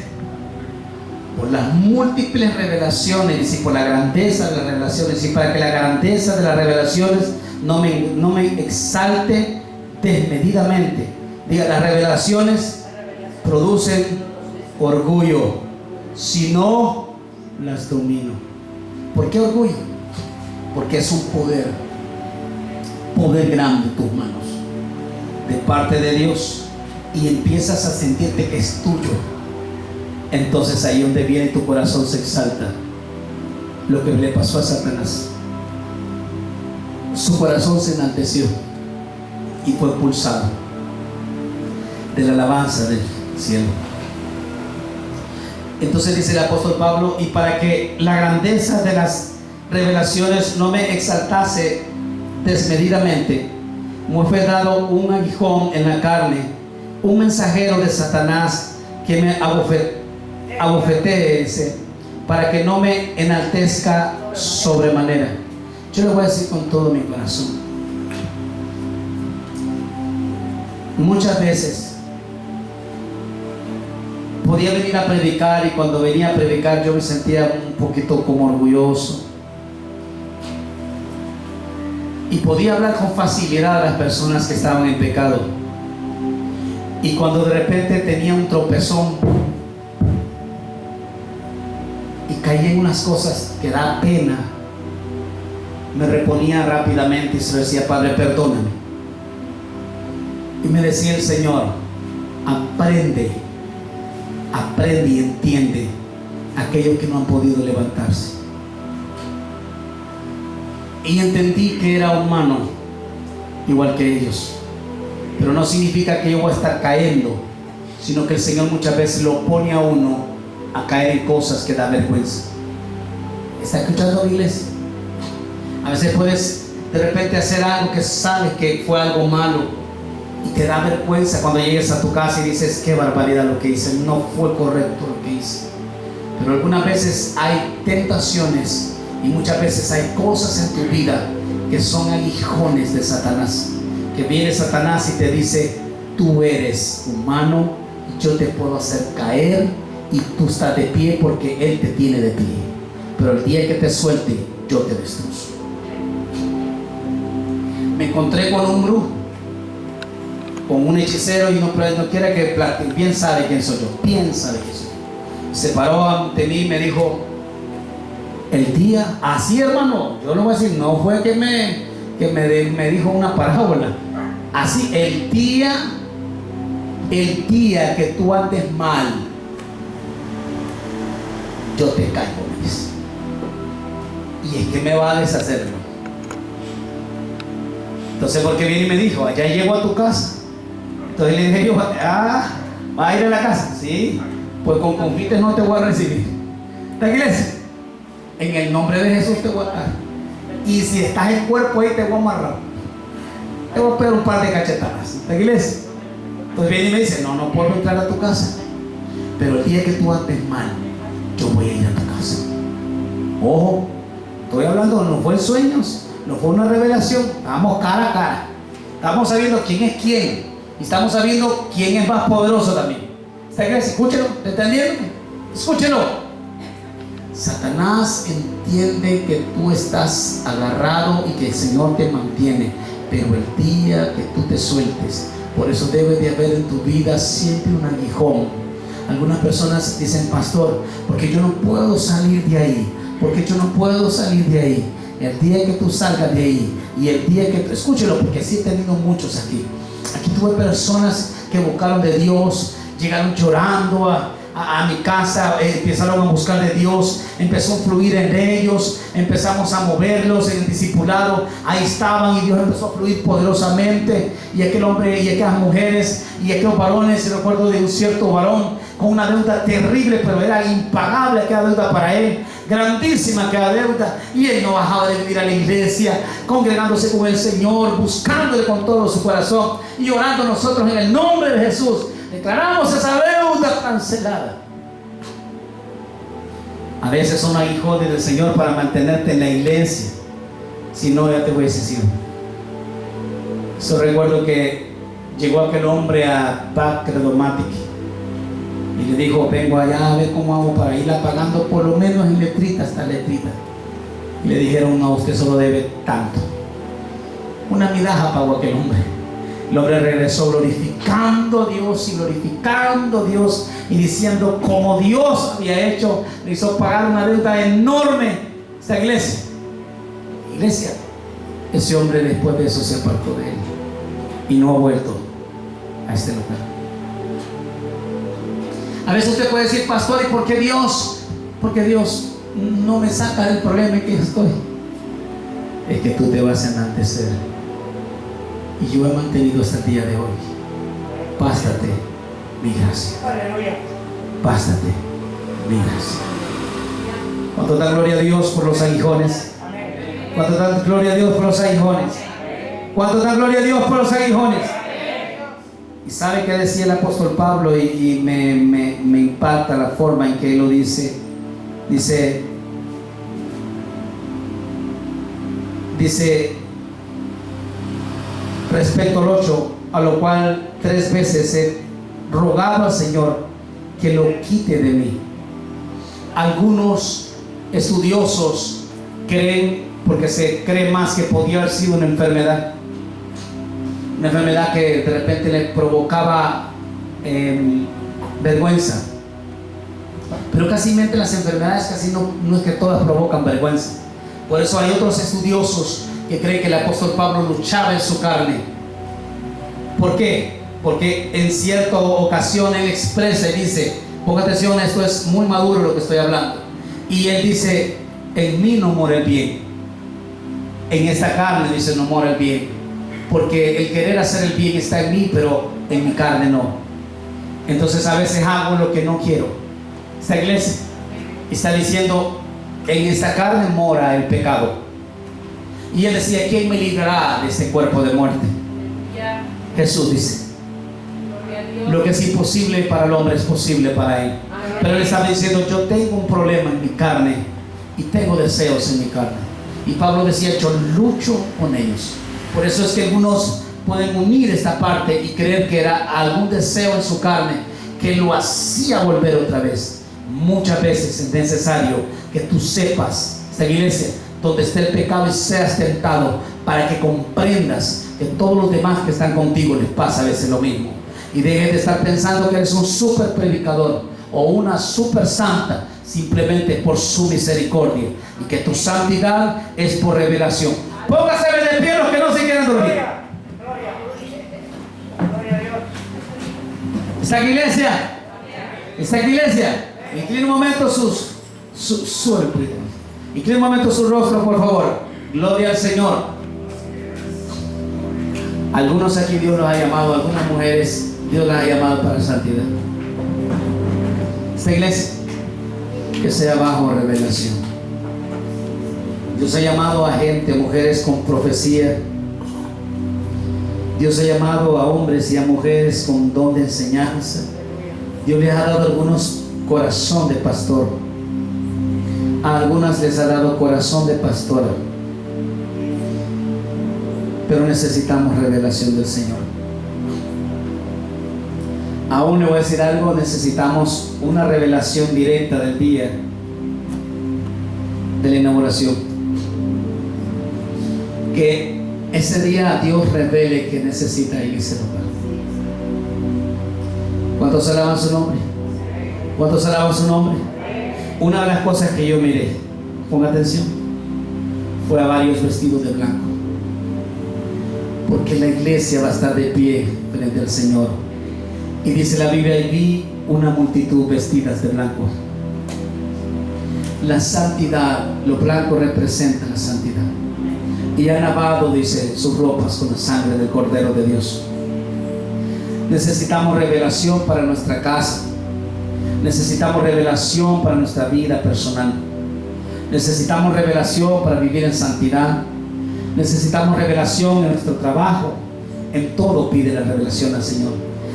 por las múltiples revelaciones y por la grandeza de las revelaciones, y para que la grandeza de las revelaciones no me exalte desmedidamente. Diga, las revelaciones producen orgullo, si no las domino. ¿Por qué orgullo? Porque es un poder grande en tus manos, de parte de Dios, y empiezas a sentirte que es tuyo. Entonces ahí donde viene tu corazón se exalta. Lo que le pasó a Satanás, su corazón se enalteció y fue expulsado de la alabanza del cielo. Entonces dice el apóstol Pablo: y para que la grandeza de las revelaciones no me exaltase desmedidamente, me fue dado un aguijón en la carne, un mensajero de Satanás, que me abofetee, para que no me enaltezca sobremanera. Yo le voy a decir con todo mi corazón, muchas veces podía venir a predicar, y cuando venía a predicar yo me sentía un poquito como orgulloso, y podía hablar con facilidad a las personas que estaban en pecado. Y cuando de repente tenía un tropezón y caía en unas cosas que da pena, me reponía rápidamente y se lo decía: Padre, perdóname. Y me decía el Señor: aprende y entiende aquellos que no han podido levantarse. Y entendí que era humano igual que ellos, pero no significa que yo voy a estar cayendo, sino que el Señor muchas veces lo pone a uno a caer en cosas que da vergüenza. ¿Está escuchando, iglesia? A veces puedes de repente hacer algo que sabes que fue algo malo y te da vergüenza cuando llegues a tu casa y dices: qué barbaridad lo que hice, no fue correcto lo que hice. Pero algunas veces hay tentaciones y muchas veces hay cosas en tu vida que son aguijones de Satanás, que viene Satanás y te dice: tú eres humano, yo te puedo hacer caer y tú estás de pie porque Él te tiene de pie, pero el día que te suelte, yo te destrozo. Me encontré con un brujo, con un hechicero, y no quiere que platique, bien sabe quién soy yo, bien sabe quién soy yo. Se paró ante mí y me dijo: el día, así, hermano, yo lo voy a decir, no fue que me dijo una parábola, así, el día que tú andes mal, yo te caigo, me dice. Y es que me va a deshacerlo. Entonces, porque viene y me dijo: ya llego a tu casa. Entonces le dije yo: ¿va a ir a la casa? Sí, pues con confites no te voy a recibir. ¿Está, iglesia? En el nombre de Jesús te voy a dar. Y si estás en cuerpo ahí, te voy a amarrar. Te voy a pegar un par de cachetadas. ¿Está, iglesia? Entonces viene y me dice, no puedo entrar a tu casa, pero el día que tú andes mal, yo voy a ir a tu casa. Ojo, estoy hablando, no fue en sueños, no fue una revelación, estamos cara a cara, estamos sabiendo quién es quién y estamos sabiendo quién es más poderoso también. ¿Está iglesia? Escúchelo, ¿te entendieron? Escúchelo. Satanás entiende que tú estás agarrado y que el Señor te mantiene, pero el día que tú te sueltes, por eso debe de haber en tu vida siempre un aguijón. Algunas personas dicen, pastor, porque yo no puedo salir de ahí, porque yo no puedo salir de ahí. El día que tú salgas de ahí y el día que tú, escúchelo, porque sí he tenido muchos aquí tuve personas que buscaron de Dios, llegaron llorando a mi casa, empezaron a buscar de Dios, empezó a fluir en ellos, empezamos a moverlos en el discipulado, ahí estaban y Dios empezó a fluir poderosamente, y aquel hombre y aquellas mujeres y aquellos varones, recuerdo de un cierto varón con una deuda terrible, pero era impagable aquella deuda para él, grandísima aquella deuda, y él no bajaba de venir a la iglesia, congregándose con el Señor, buscándole con todo su corazón y orando nosotros en el nombre de Jesús. Declaramos esa deuda cancelada. A veces son aguijones del Señor para mantenerte en la iglesia. Si no, ya te voy a decir. Yo recuerdo que llegó aquel hombre a Back Credomatic y le dijo, vengo allá a ver cómo hago para irla pagando por lo menos en letrita, hasta letrita. Y le dijeron, no, usted solo debe tanto. Una migaja pagó aquel hombre. El hombre regresó glorificando a Dios y glorificando a Dios y diciendo como Dios había hecho, le hizo pagar una deuda enorme esta iglesia. Ese hombre después de eso se apartó de él y no ha vuelto a este lugar. A veces usted puede decir, pastor, ¿y por qué Dios? Porque Dios no me saca del problema en que estoy. Es que tú te vas a enaltecer. Y yo he mantenido hasta el día de hoy. Bástate mi gracia. Bástate mi gracia. ¿Cuánto da gloria a Dios por los aguijones? ¿Cuánto da gloria a Dios por los aguijones? ¿Cuánto da gloria a Dios por los aguijones? Y sabe que decía el apóstol Pablo, y me impacta la forma en que él lo dice. Dice respecto al 8, a lo cual 3 veces he rogado al Señor que lo quite de mí. Algunos estudiosos creen, porque se cree más, que podía haber sido una enfermedad que de repente le provocaba vergüenza. Pero casi las enfermedades no es que todas provocan vergüenza. Por eso hay otros estudiosos que creen que el apóstol Pablo luchaba en su carne. ¿Por qué? Porque en cierta ocasión él expresa y dice, ponga atención, esto es muy maduro lo que estoy hablando, y él dice, en mí no mora el bien, en esta carne, dice, no mora el bien, porque el querer hacer el bien está en mí, pero en mi carne no. Entonces a veces hago lo que no quiero. Esta iglesia está diciendo, en esta carne mora el pecado. Y él decía, ¿quién me librará de este cuerpo de muerte? Jesús dice, lo que es imposible para el hombre es posible para él. Pero él estaba diciendo, yo tengo un problema en mi carne y tengo deseos en mi carne. Y Pablo decía, yo lucho con ellos. Por eso es que algunos pueden unir esta parte y creer que era algún deseo en su carne que lo hacía volver otra vez. Muchas veces es necesario que tú sepas, esta iglesia, donde esté el pecado y seas tentado, para que comprendas que todos los demás que están contigo les pasa a veces lo mismo, y dejes de estar pensando que eres un super predicador o una super santa simplemente por su misericordia, y que tu santidad es por revelación. Póngase de pie los que no se quieran dormir. Esta iglesia, inclina un momento inclina un momento su rostro, por favor. Gloria al Señor. Algunos aquí Dios los ha llamado, algunas mujeres Dios las ha llamado para la santidad. Esta iglesia, que sea bajo revelación. Dios ha llamado a gente, mujeres con profecía, Dios ha llamado a hombres y a mujeres con don de enseñanza. Dios les ha dado a algunos corazón de pastor. A algunas les ha dado corazón de pastora. Pero necesitamos revelación del Señor. Aún le voy a decir algo, necesitamos una revelación directa del día de la inauguración. Que ese día Dios revele que necesita ir a ese lugar. ¿Cuántos alaban su nombre? ¿Cuántos alaban su nombre? Una de las cosas que yo miré, ponga atención, fue a varios vestidos de blanco. Porque la iglesia va a estar de pie frente al Señor. Y dice la Biblia, y vi una multitud vestidas de blanco. La santidad, lo blanco representa la santidad. Y han lavado, dice, sus ropas con la sangre del Cordero de Dios. Necesitamos revelación para nuestra casa. Necesitamos revelación para nuestra vida personal. Necesitamos revelación para vivir en santidad. Necesitamos revelación en nuestro trabajo. En todo pide la revelación al Señor.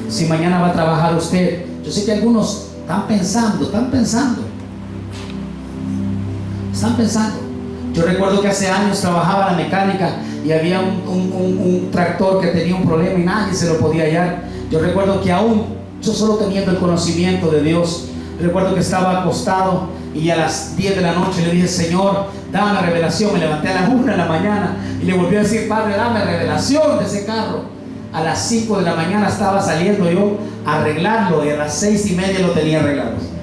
Si mañana va a trabajar usted, yo sé que algunos están pensando. Yo recuerdo que hace años trabajaba la mecánica y había un tractor que tenía un problema y nadie se lo podía hallar. Yo recuerdo que aún, yo solo teniendo el conocimiento de Dios, recuerdo que estaba acostado y a las 10 de la noche le dije, Señor, dame revelación. Me levanté a las 1 de la mañana y le volví a decir, Padre, dame revelación de ese carro. A las 5 de la mañana estaba saliendo yo a arreglarlo y a las 6:30 lo tenía arreglado.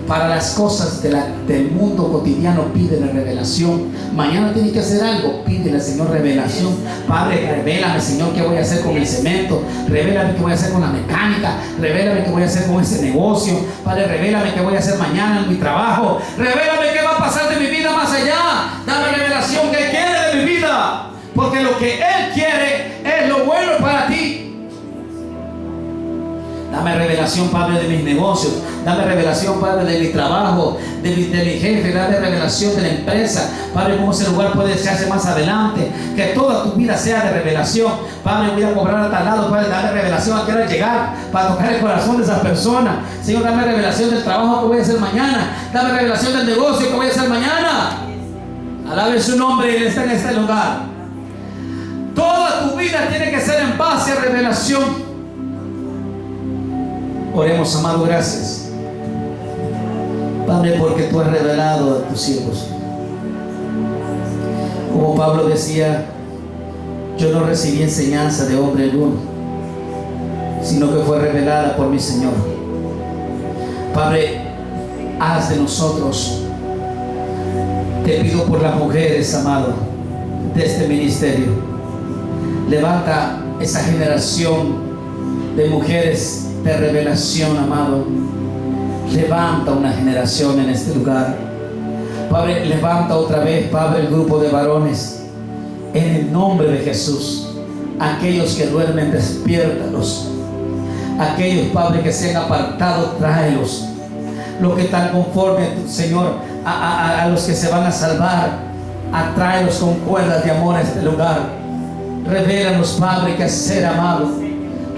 Para las cosas del mundo cotidiano pide la revelación. Mañana tienes que hacer algo, pídele al Señor revelación. Padre, revélame, Señor, qué voy a hacer con el cemento. Revélame qué voy a hacer con la mecánica. Revélame qué voy a hacer con ese negocio. Padre, revélame qué voy a hacer mañana en mi trabajo. Revélame qué va a pasar de mi vida más allá. Dame revelación que quiere de mi vida. Porque lo que Él quiere es lo bueno para ti. Dame revelación, Padre, de mis negocios. Dame revelación, Padre, de mi trabajo, de mi jefe. Dame revelación de la empresa. Padre, cómo ese lugar puede echarse más adelante. Que toda tu vida sea de revelación. Padre, voy a cobrar a tal lado. Padre, dame revelación a qué hora llegar para tocar el corazón de esas personas. Señor, dame revelación del trabajo que voy a hacer mañana. Dame revelación del negocio que voy a hacer mañana. Alabe su nombre y Él está en este lugar. Toda tu vida tiene que ser en base a revelación. Oremos, amado, gracias, Padre, porque tú has revelado a tus siervos. Como Pablo decía, yo no recibí enseñanza de hombre alguno, sino que fue revelada por mi Señor. Padre, haz de nosotros, te pido por las mujeres, amado, de este ministerio. Levanta esa generación de mujeres de revelación, amado. Levanta una generación en este lugar. Padre, levanta otra vez, Padre, el grupo de varones. En el nombre de Jesús. Aquellos que duermen, despiértalos. Aquellos, Padre, que se han apartado, tráelos. Los que están conformes, Señor, a los que se van a salvar, atráelos con cuerdas de amor a este lugar. Revélanos, Padre, qué hacer, amado.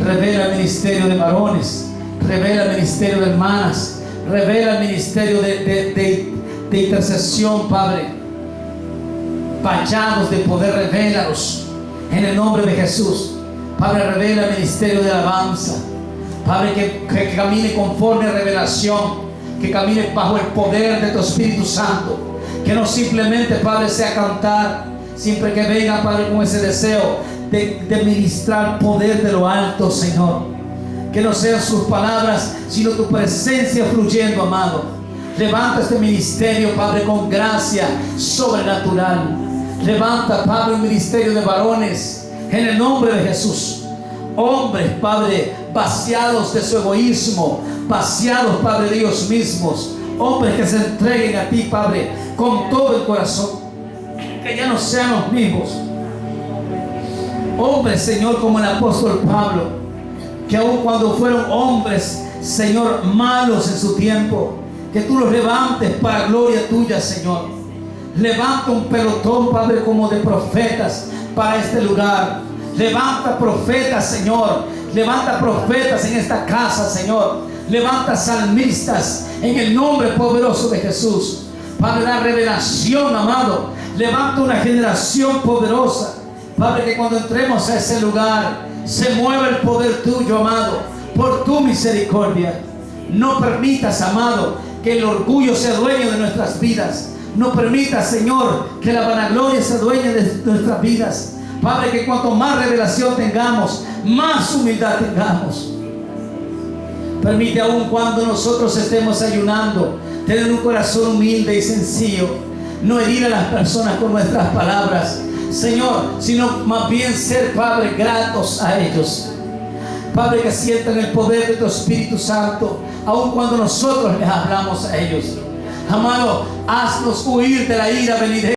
Revela el ministerio de varones. Revela el ministerio de hermanas. Revela el ministerio de intercesión, Padre. Vallados de poder, revélalos en el nombre de Jesús. Padre, revela el ministerio de alabanza. Padre, que camine conforme a revelación. Que camine bajo el poder de tu Espíritu Santo. Que no simplemente, Padre, sea cantar. Siempre que venga, Padre, con ese deseo de ministrar poder de lo alto, Señor. Que no sean sus palabras, sino tu presencia fluyendo, amado. Levanta este ministerio, Padre, con gracia sobrenatural. Levanta, Padre, un ministerio de varones en el nombre de Jesús. Hombres, Padre, vaciados de su egoísmo, vaciados, Padre, de ellos mismos. Hombres que se entreguen a ti, Padre, con todo el corazón. Que ya no sean los mismos. Hombres, Señor, como el apóstol Pablo, que aun cuando fueron hombres, Señor, malos en su tiempo, que tú los levantes para gloria tuya, Señor. Levanta un pelotón, Padre, como de profetas para este lugar. Levanta profetas, Señor. Levanta profetas en esta casa, Señor. Levanta salmistas en el nombre poderoso de Jesús. Padre, la revelación, amado. Levanta una generación poderosa. Padre, que cuando entremos a ese lugar se mueva el poder tuyo, amado, por tu misericordia. No permitas, amado, que el orgullo sea dueño de nuestras vidas. No permitas, Señor, que la vanagloria sea dueña de nuestras vidas. Padre, que cuanto más revelación tengamos, más humildad tengamos. Permite, aun cuando nosotros estemos ayunando, tener un corazón humilde y sencillo. No herir a las personas con nuestras palabras, Señor, sino más bien ser, Padre, gratos a ellos. Padre, que sientan el poder de tu Espíritu Santo, aun cuando nosotros les hablamos a ellos. Amado, haznos huir de la ira venidera.